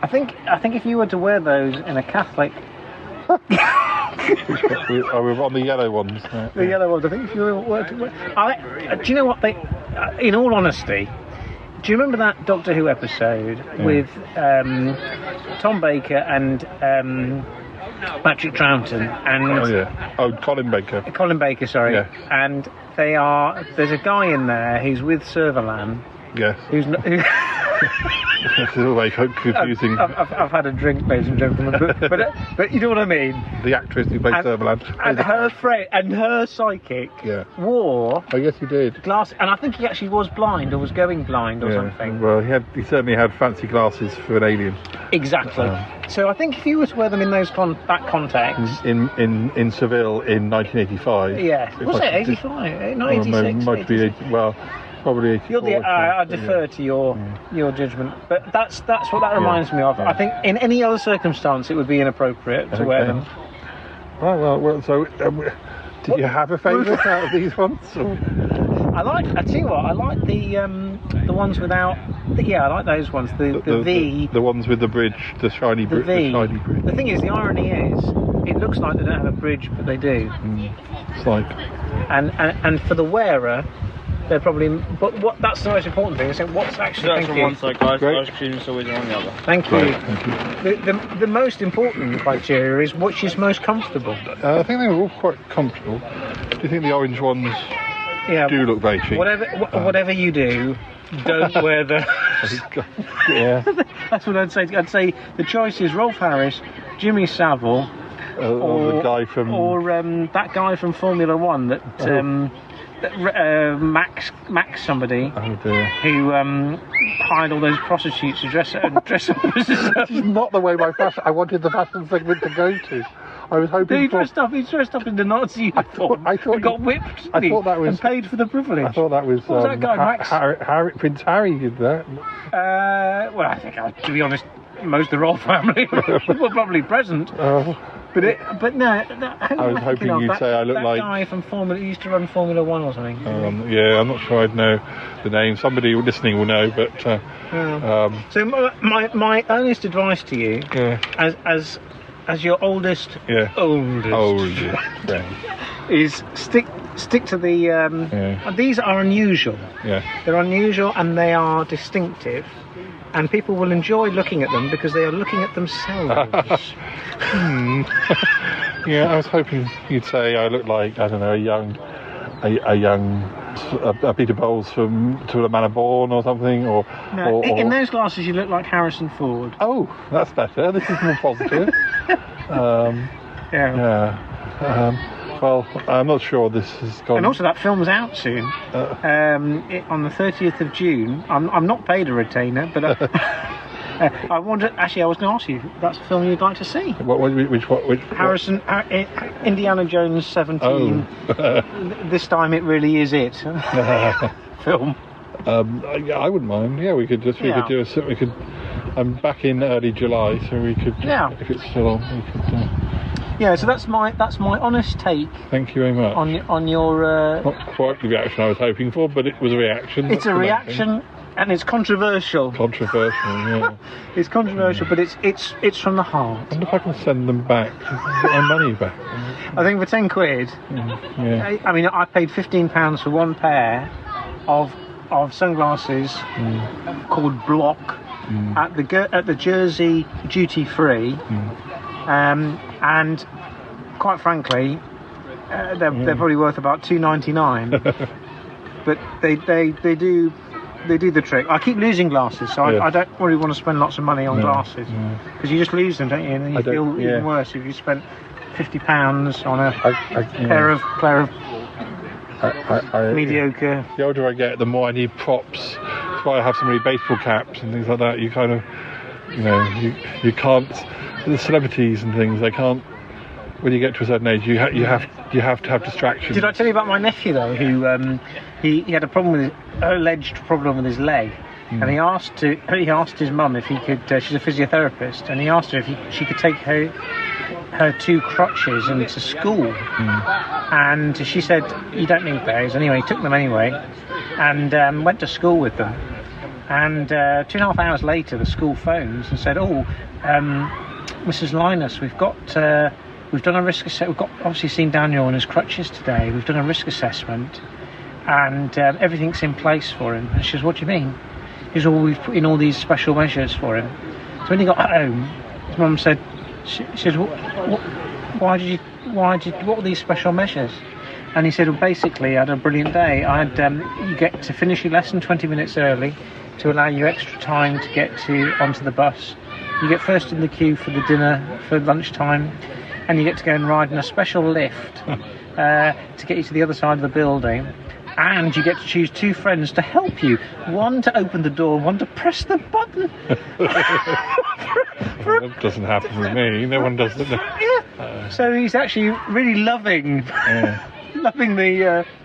I think if you were to wear those in a Catholic. We're on the yellow ones. The yellow ones. I think if you were to wear. Do you know what they? In all honesty, do you remember that Doctor Who episode with Tom Baker and Patrick Troughton and Colin Baker. Colin Baker, sorry. Yeah. And there's a guy in there who's with Servalan. Yes. Who's not. This is all very confusing. I've had a drink, ladies and gentlemen, but you know what I mean. The actress who played Servalan. And her psychic wore. Oh yes, he did. Glass, and I think he actually was blind or was going blind or something. Well, he certainly had fancy glasses for an alien. Exactly. So I think if you were to wear them in that context, in Seville in 1985. Yeah. Was it 85? Not 86. Might be. Well. Probably 84. I defer to your judgment, but that's what that reminds me of. I think in any other circumstance it would be inappropriate to wear them. Right, well. So, did you have a favourite out of these ones? I tell you what, I like the ones without. I like those ones. The V. The ones with the bridge, the shiny bridge. The shiny bridge. The thing is, the irony is, it looks like they don't have a bridge, but they do. It's like. And for the wearer. They're probably, but that's the most important thing. Is what's actually. That's on one side, guys. Ice cream is always on the other. Thank you. The most important criteria is which is most comfortable. I think they were all quite comfortable. Do you think the orange ones do look very cheap? Whatever you do, don't wear the. Yeah. That's what I'd say. I'd say the choice is Rolf Harris, Jimmy Savile, or the guy from, that guy from Formula One that. Max somebody who hired all those prostitutes to dress up as This is not the way I wanted the fashion segment to go to. I was hoping he dressed up in the Nazi uniform. I thought got whipped. I thought that was and paid for the privilege. I thought that was what was that guy, Max? Prince Harry did that. Well, I think to be honest, most of the royal family were probably present. But no, I was hoping you'd say I look like that guy from Formula. He used to run Formula One or something. I'm not sure I'd know the name. Somebody listening will know, but. So my earnest advice to you, as your oldest friend, is stick to the. These are unusual. Yeah. They're unusual and they are distinctive. and people will enjoy looking at them because they are looking at themselves. Yeah, I was hoping you'd say I look like, I don't know, a young Peter Bowles from To the Manor Born or something, or in those glasses you look like Harrison Ford. Oh, that's better. This is more positive. Well, I'm not sure this has gone. And also, that film's out soon. On the 30th of June. I'm not paid a retainer, but I wonder. Actually, I was going to ask you. That's a film you'd like to see? Which Harrison, Indiana Jones 17. Oh. This time, it really is it. Film. I wouldn't mind. Yeah, we could do a. We could. I'm back in early July, so we could. Yeah. If it's still on, we could. Yeah, so that's my honest take. Thank you very much. On your. Not quite the reaction I was hoping for, but it was a reaction. It's a reaction, and it's controversial. Controversial, yeah. It's controversial, but it's from the heart. I wonder if I can send them back. Get my money back. I think for £10. Yeah. I mean, I paid £15 for one pair of sunglasses called Block at the Jersey duty free. And quite frankly, they're probably worth about $2.99. But they do the trick. I keep losing glasses, so I don't really want to spend lots of money on glasses because you just lose them, don't you? And then you feel even worse if you spent £50 on a pair of mediocre. The older I get, the more I need props. That's why I have so many baseball caps and things like that. You kind of, you can't. The celebrities and things, they can't. When you get to a certain age, you have to have distractions. Did I tell you about my nephew though? Who he had a problem with alleged problem with his leg, and he asked his mum if he could. She's a physiotherapist, and he asked her if she could take her two crutches into school, and she said you don't need those. Anyway, he took them anyway, and went to school with them. And 2.5 hours later, the school phones and said, Mrs. Linus, we've done a risk assessment. We've obviously seen Daniel on his crutches today. We've done a risk assessment, and everything's in place for him. And she says, "What do you mean?" He says, "Well, we've put in all these special measures for him." So when he got home, his mum said, "She says, what were these special measures?" And he said, "Well, basically, I had a brilliant day. You get to finish your lesson 20 minutes early to allow you extra time to get onto the bus. You get first in the queue for the dinner for lunchtime, and you get to go and ride in a special lift to get you to the other side of the building. And you get to choose two friends to help you, one to open the door, one to press the button." That doesn't happen with me. No one does that. So he's actually really loving the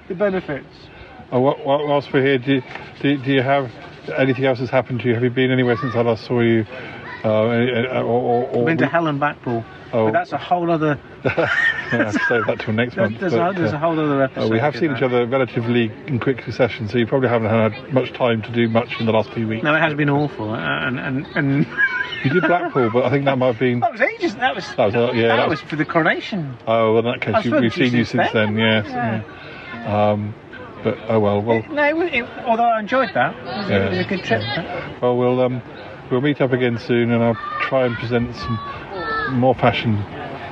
benefits. Whilst we're here, do you have anything else that's happened to you? Have you been anywhere since I last saw you? I've been to hell and back, Paul. But that's a whole other. I'll save that till next month. There's a whole other episode. We have seen each other relatively in quick succession, so you probably haven't had much time to do much in the last 2 weeks. No, it has been awful, and you did Blackpool, but I think that might have been. That was ages. That was for the coronation. Oh, well, in that case, we've seen you since then. Yes. Yeah. But well. No, although I enjoyed that, it was a good trip. Well, we'll meet up again soon, and I'll try and present some more fashion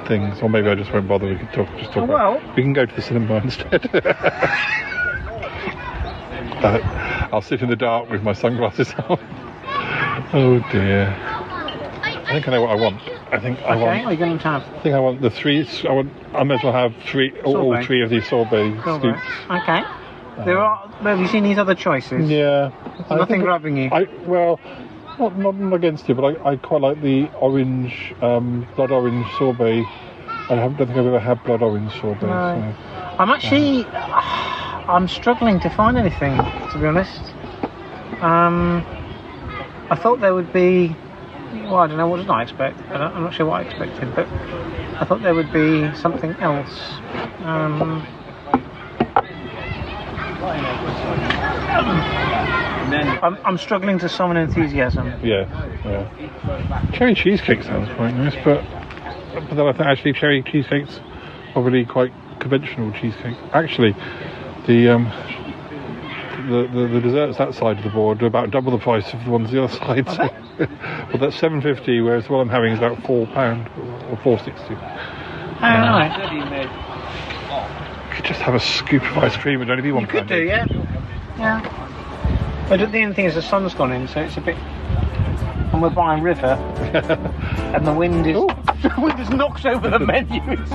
things, or maybe I just won't bother. We can talk about. We can go to the cinema instead. I'll sit in the dark with my sunglasses on. Oh dear. I think I know what I want. I think I want. What are you going to have? I think I want the three. I may as well have all three of these sorbet scoops. Okay. Have you seen these other choices? Yeah. Nothing grabbing you. Not against it, but I quite like the orange, blood orange sorbet. I don't think I've ever had blood orange sorbet. No. So. I'm struggling to find anything, to be honest. I thought there would be. Well, I don't know, what did I expect? I'm not sure what I expected, but I thought there would be something else. I'm struggling to summon enthusiasm. Yeah. Cherry cheesecake sounds quite nice, but then I think actually cherry cheesecakes are really quite conventional cheesecake. Actually, the the desserts that side of the board are about double the price of the ones the other side. So, well, that's £7.50, whereas the one I'm having is about £4 or £4.60. Right. You could just have a scoop of ice cream. It'd only be £1. You could do, yeah. Yeah. But the only thing is the sun's gone in, so it's a bit. And we're by a river, and the wind is. The wind just knocks over the menus.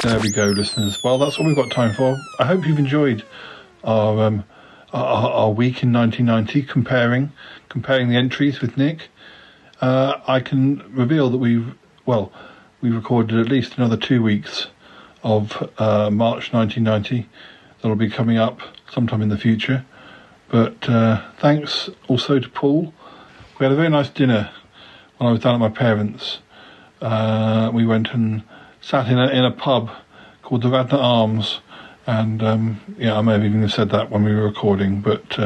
There we go, listeners. Well, that's all we've got time for. I hope you've enjoyed our week in 1990, comparing the entries with Nick. I can reveal that we recorded at least another 2 weeks of March 1990. That'll be coming up sometime in the future. But thanks also to Paul. We had a very nice dinner when I was down at my parents'. We went and sat in a pub called the Radnor Arms, and I may have even said that when we were recording, but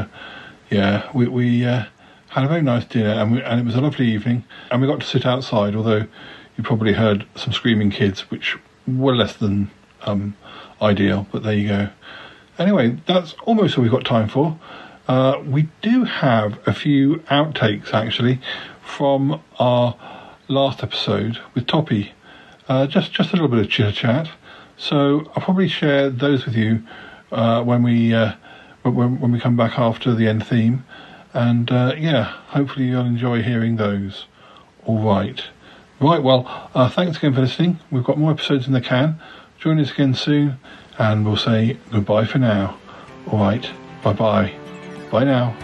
we had a very nice dinner, and it was a lovely evening, and we got to sit outside, although you probably heard some screaming kids, which were less than ideal, but there you go. Anyway, that's almost all we've got time for. We do have a few outtakes, actually, from our last episode with Toppy. Just a little bit of chitter chat. So I'll probably share those with you when we come back after the end theme, and hopefully you'll enjoy hearing those. All right. Well, thanks again for listening. We've got more episodes in the can. Join us again soon, and we'll say goodbye for now. All right. Bye. Bye now.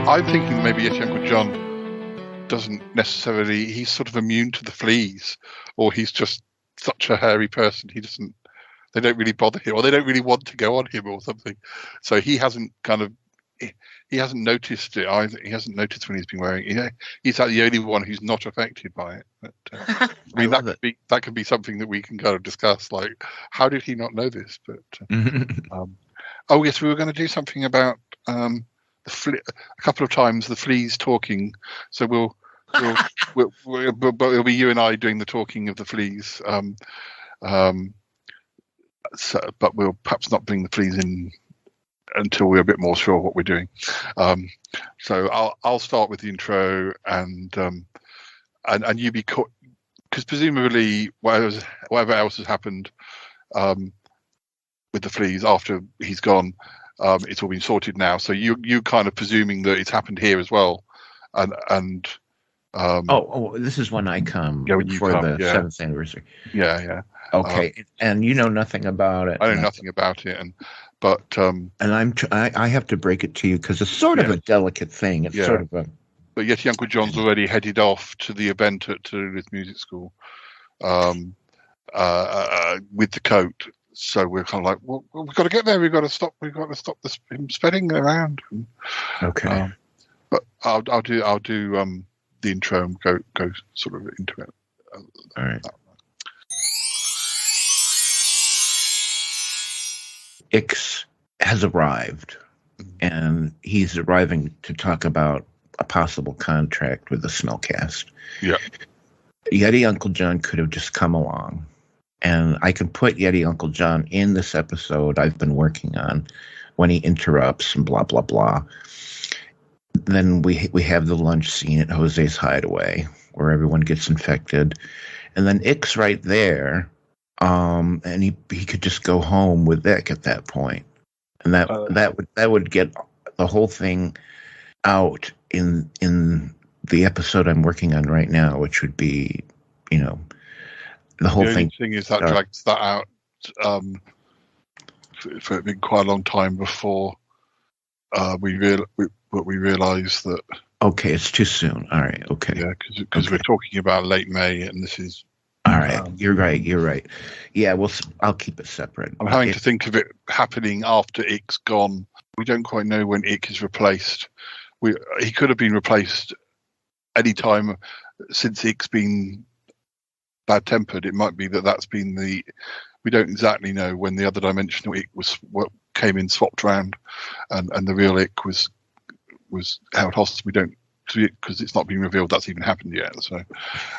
I'm thinking maybe Yeti Uncle John doesn't necessarily, he's sort of immune to the fleas, or he's just such a hairy person, they don't really bother him, or they don't really want to go on him or something. So he hasn't noticed it either. He hasn't noticed when he's been wearing it. He's like the only one who's not affected by it. But, I mean, that could be something that we can kind of discuss, like, how did he not know this? But oh yes, we were going to do something about a couple of times the fleas talking. So it'll be you and I doing the talking of the fleas. But we'll perhaps not bring the fleas in until we're a bit more sure what we're doing. So I'll start with the intro, and you be caught, because presumably whatever else has happened with the fleas after he's gone, it's all been sorted now. So you kind of presuming that it's happened here as well, and this is when I come for the 7th anniversary. Yeah. Okay, and you know nothing about it. I know nothing about it, and I have to break it to you because it's sort of a delicate thing. It's sort of a. But yet, Uncle John's already headed off to the event at Lilith Music School, with the coat. So we're kind of like, well, we've got to get there. We've got to stop him spreading around. Okay. But I'll do the intro and go sort of into it. All right. Ix has arrived, and he's arriving to talk about a possible contract with the Smellcast. Yeah. Yeti Uncle John could have just come along. And I can put Yeti Uncle John in this episode I've been working on when he interrupts and blah, blah, blah. Then we have the lunch scene at Jose's hideaway where everyone gets infected. And then Ick's right there. And he could just go home with Ick at that point. And that would get the whole thing out in the episode I'm working on right now, which would be, the whole thing. The thing is that drags that out for it being quite a long time before we realise that. Okay, it's too soon. All right, okay. Yeah, because we're talking about late May, and this is. All right, you're right. Yeah, I'll keep it separate. I'm having to think of it happening after Ick's gone. We don't quite know when Ick is replaced. He could have been replaced any time since Ick's been bad-tempered. It might be that's been we don't exactly know when the other dimensional Ick came in, swapped around, and the real Ick was held hostage. We don't, because it's not been revealed that's even happened yet. So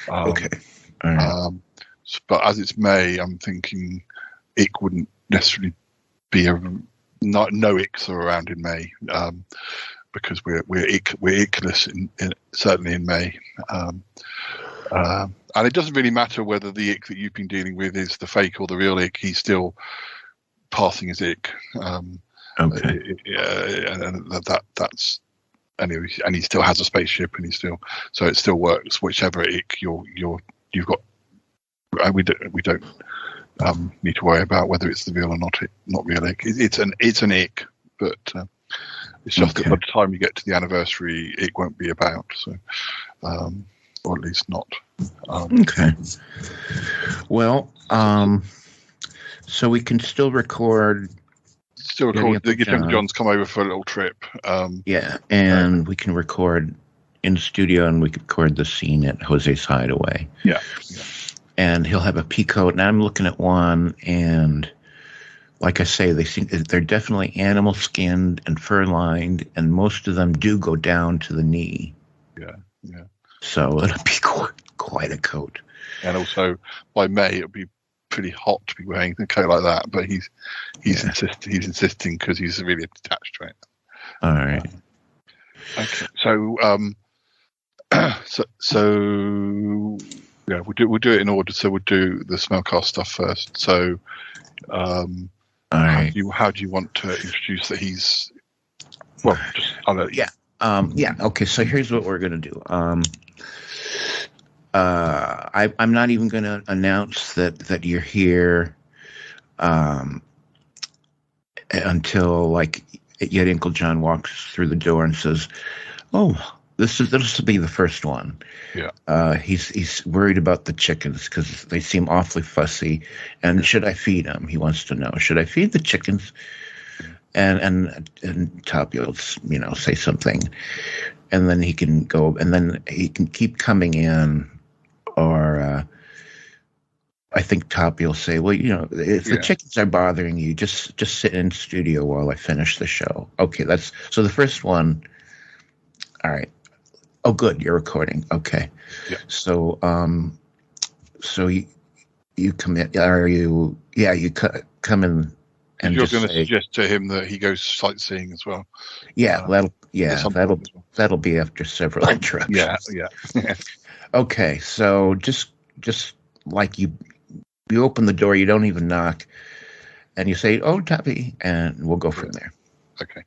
okay. All right. But as it's May, I'm thinking Ick wouldn't necessarily be no Icks are around in May, because we're Ickless certainly in May, and it doesn't really matter whether the Ick that you've been dealing with is the fake or the real Ick. He's still passing as Ick. Okay. And that's anyway, and he still has a spaceship, and so it still works. Whichever Ick you've got, we don't need to worry about whether it's the real or not real Ick. It's an Ick, but it's just that by the time you get to the anniversary, Ick won't be about. So, or at least not. Okay. Well, so we can still record. The Yeti John's come over for a little trip. And we can record in the studio, and we could record the scene at Jose's hideaway. Yeah. And he'll have a pea coat, and I'm looking at one, and like I say, they're definitely animal skinned and fur lined, and most of them do go down to the knee. Yeah. So it'll be quite a coat. And also by May it'll be pretty hot to be wearing a coat like that, but he's insisting because he's really attached to it. All right. Okay. So yeah, we'll do it in order. So we'll do the Smellcast stuff first. So all right. How do you want to introduce that he's I'll let you. Okay, so here's what we're gonna do. I'm not even going to announce that you're here until like Yeti Uncle John walks through the door and says, "Oh, this will be the first one." Yeah. He's worried about the chickens because they seem awfully fussy. And should I feed them? He wants to know. Should I feed the chickens? And Toppy will say something, and then he can go, and then he can keep coming in. Or I think Toppy will say, well, if the chickens are bothering you, just sit in the studio while I finish the show. Okay, so the first one. All right. Oh, good, you're recording. Okay. Yeah. So you come in. Are you? Yeah, you come in. And you're going to suggest to him that he goes sightseeing as well. Yeah, that'll be after several interruptions. Yeah. Okay, so just like you open the door, you don't even knock, and you say, "Oh, Toppy," and we'll go from there. Okay.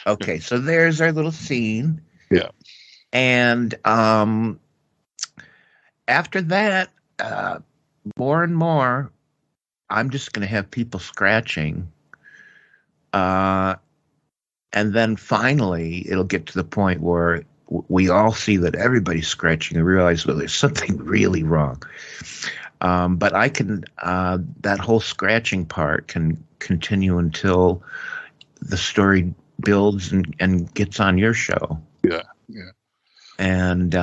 Okay, so there's our little scene. Yeah. And after that, more and more, I'm just going to have people scratching. And then finally, it'll get to the point where we all see that everybody's scratching and realize, well, there's something really wrong. But I can, that whole scratching part can continue until the story builds and gets on your show. Yeah. And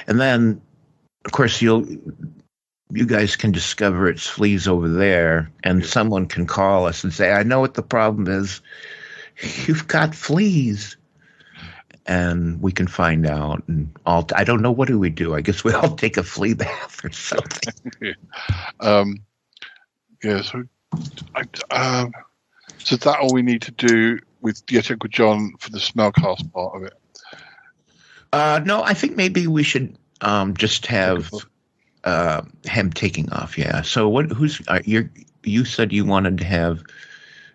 then, of course, you guys can discover it's fleas over there, and someone can call us and say, I know what the problem is. You've got fleas. And we can find out. And I don't know, what do we do? I guess we all take a flea bath or something. So is that all we need to do with Yeti Uncle John for the Smellcast part of it? No, I think maybe we should just have him taking off. Yeah. So you said you wanted to have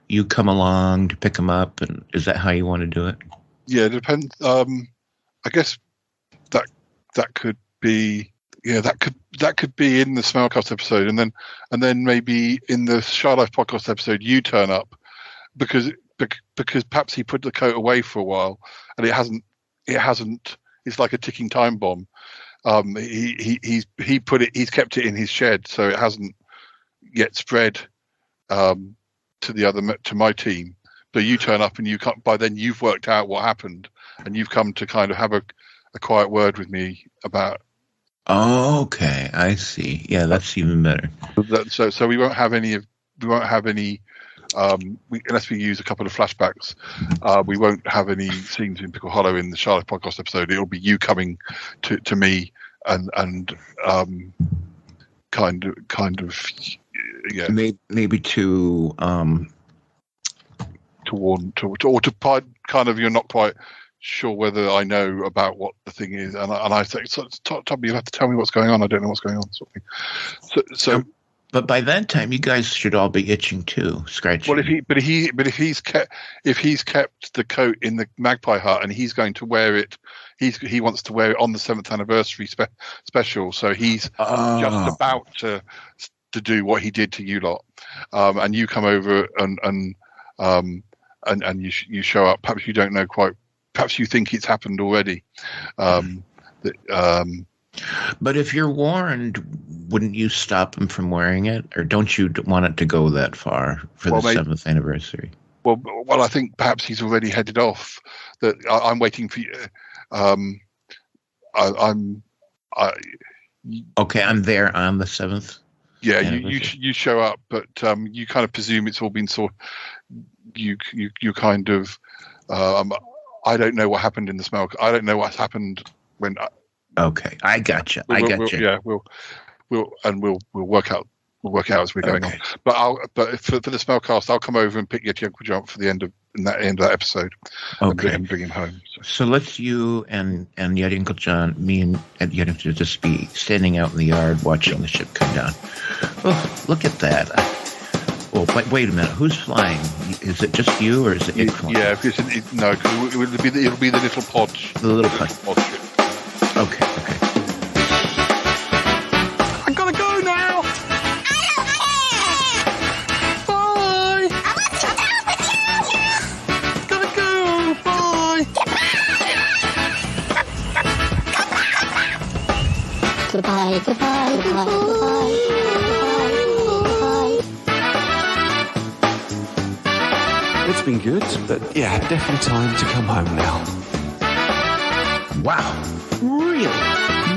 you come along to pick him up, and is that how you want to do it? Yeah, it depends. I guess that could be. Yeah, that could be in the Smellcast episode, and then maybe in the Shy Life podcast episode, you turn up because perhaps he put the coat away for a while, and it hasn't. It's like a ticking time bomb. He's kept it in his shed, so it hasn't yet spread to my team. So you turn up, and you can't. By then, you've worked out what happened, and you've come to kind of have a quiet word with me about. Oh, okay, I see. Yeah, that's even better. So we won't have any. Unless we use a couple of flashbacks, we won't have any scenes in Pickle Hollow in the Charlotte podcast episode. It'll be you coming to me and kind of yeah. Maybe to warn or to kind of, you're not quite sure whether I know about what the thing is, and I say, Tommy, you have to tell me what's going on. I don't know what's going on, sort of thing. So but by that time, you guys should all be itching too, scratching. Well, if he's kept the coat in the Magpie Hut, and he's going to wear it, he wants to wear it on the 7th anniversary special. So he's just about to do what he did to you lot, and you come over and you show up. Perhaps you don't know quite. Perhaps you think it's happened already. But if you're warned, wouldn't you stop him from wearing it, or don't you want it to go that far for the 7th anniversary? Well, I think perhaps he's already headed off. That I'm waiting for you. Okay, I'm there on the 7th. Yeah, you show up, but you kind of presume it's all been you kind of. I don't know what happened in the smell. I don't know what's happened when. Okay, I gotcha. Yeah, we'll work out. We'll work out as we're going on. But for the Smellcast, I'll come over and pick Yeti Uncle John for the end of that episode. Okay, and bring him home. So let's you and Yeti Uncle John, me and Yeti Uncle John, just be standing out in the yard watching the ship come down. Oh, look at that! Well, wait a minute. Who's flying? Is it just you, or is it flying? Yeah, no, it'll be the little pod. The little pod ship. Okay. I'm gonna go now. Bye. Gotta go. Bye. Goodbye. It's been good, but yeah, definitely time to come home now. Wow. Really?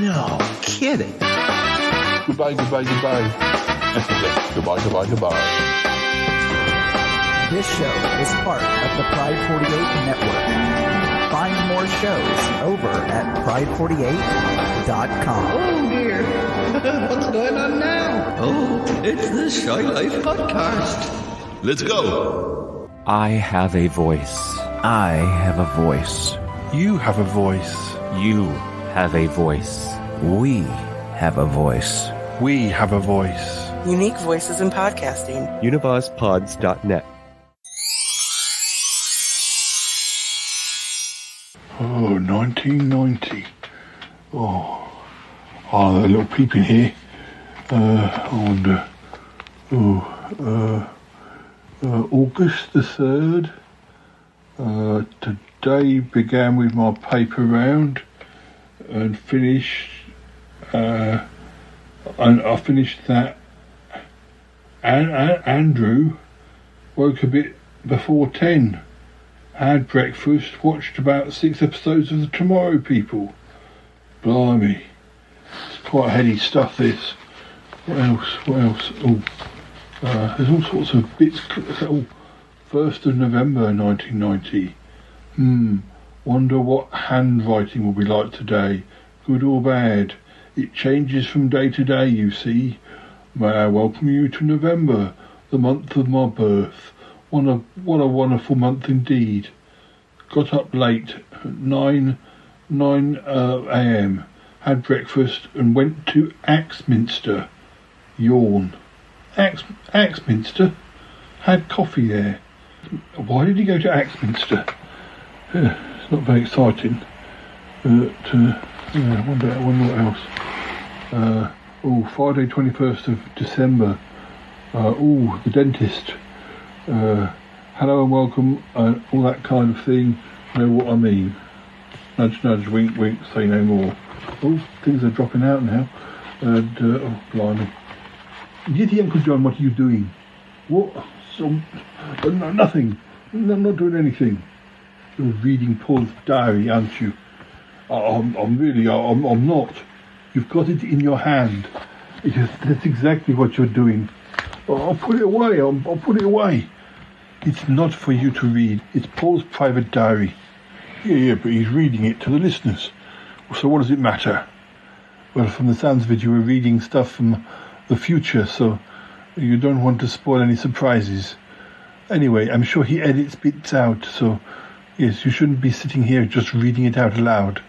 No kidding. Goodbye. Goodbye. This show is part of the Pride 48 network. Find more shows over at pride48.com. Oh dear. What's going on now? Oh, it's the Shy Life podcast. Let's go. I have a voice. I have a voice. You have a voice. You have a voice. We have a voice. We have a voice. Unique voices in podcasting. UnivazPods.net. Oh, 1990. Oh, a little peep in here. I wonder. August the 3rd. Today began with my paper round and finished. And I finished that. And Andrew woke a bit before 10. Had breakfast, watched about 6 episodes of The Tomorrow People. Blimey. It's quite heady stuff, this. What else? There's all sorts of bits. 1st of November 1990. Wonder what handwriting will be like today, good or bad. It changes from day to day, you see. May I welcome you to November, the month of my birth. What a wonderful month indeed. Got up late at 9 a.m. Had breakfast and went to Axminster. Yawn. Axminster? Had coffee there. Why did he go to Axminster? It's not very exciting. But, I wonder what else. Friday 21st of December. The dentist. Hello and welcome, all that kind of thing. Know what I mean. Nudge, nudge, wink, wink, say no more. Things are dropping out now. And, blimey. Yeti Uncle John, what are you doing? What? No, nothing. I'm not doing anything. You're reading Paul's diary, aren't you? I'm not. You've got it in your hand. That's exactly what you're doing. I'll put it away. I'll put it away. It's not for you to read. It's Paul's private diary. Yeah, but he's reading it to the listeners. So what does it matter? Well, from the sounds of it, you were reading stuff from the future, so you don't want to spoil any surprises. Anyway, I'm sure he edits bits out, so yes, you shouldn't be sitting here just reading it out loud.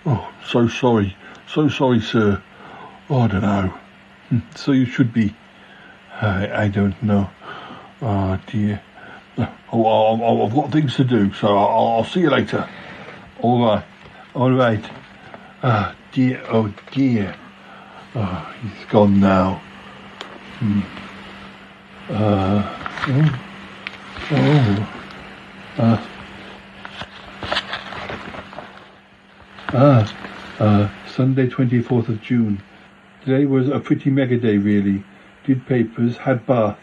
Oh, so sorry, sir. Oh, I don't know. So you should be. I don't know. Oh dear. I've got things to do, so I'll see you later. All right. Oh dear. Oh, he's gone now. Sunday 24th of June. Today was a pretty mega day, really. Did papers, had bath,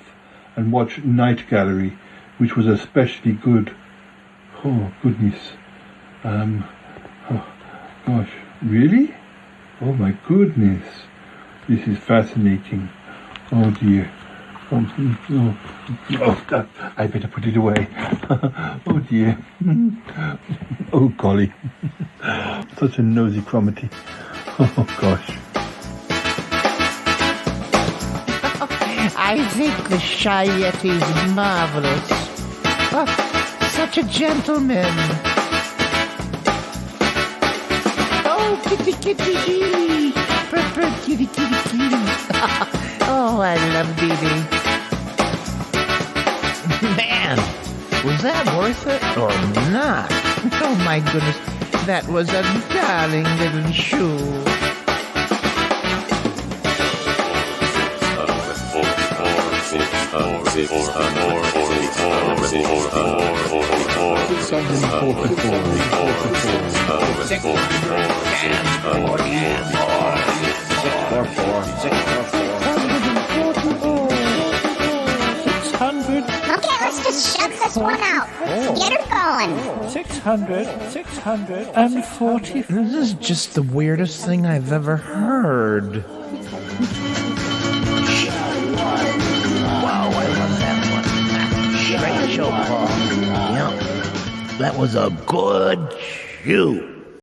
and watched Night Gallery, which was especially good. Oh, goodness. Oh, gosh. Really? Oh, my goodness. This is fascinating. Oh, dear. I better put it away. Oh, dear. Oh, golly. Such a nosy cromitty. Oh, gosh. I think the Shy Yeti's marvelous. Oh, such a gentleman. Oh, kitty, kitty, kitty. Kitty, kitty, kitty. Oh, I love Dee. Man, was that worth it or not? Oh, my goodness. That was a darling little shoe. Okay, let's just shut this one out. Get her going. 640. This is just the weirdest thing I've ever heard. Wow, I love that one. Great show, Paul. Yep, that was a good shoe.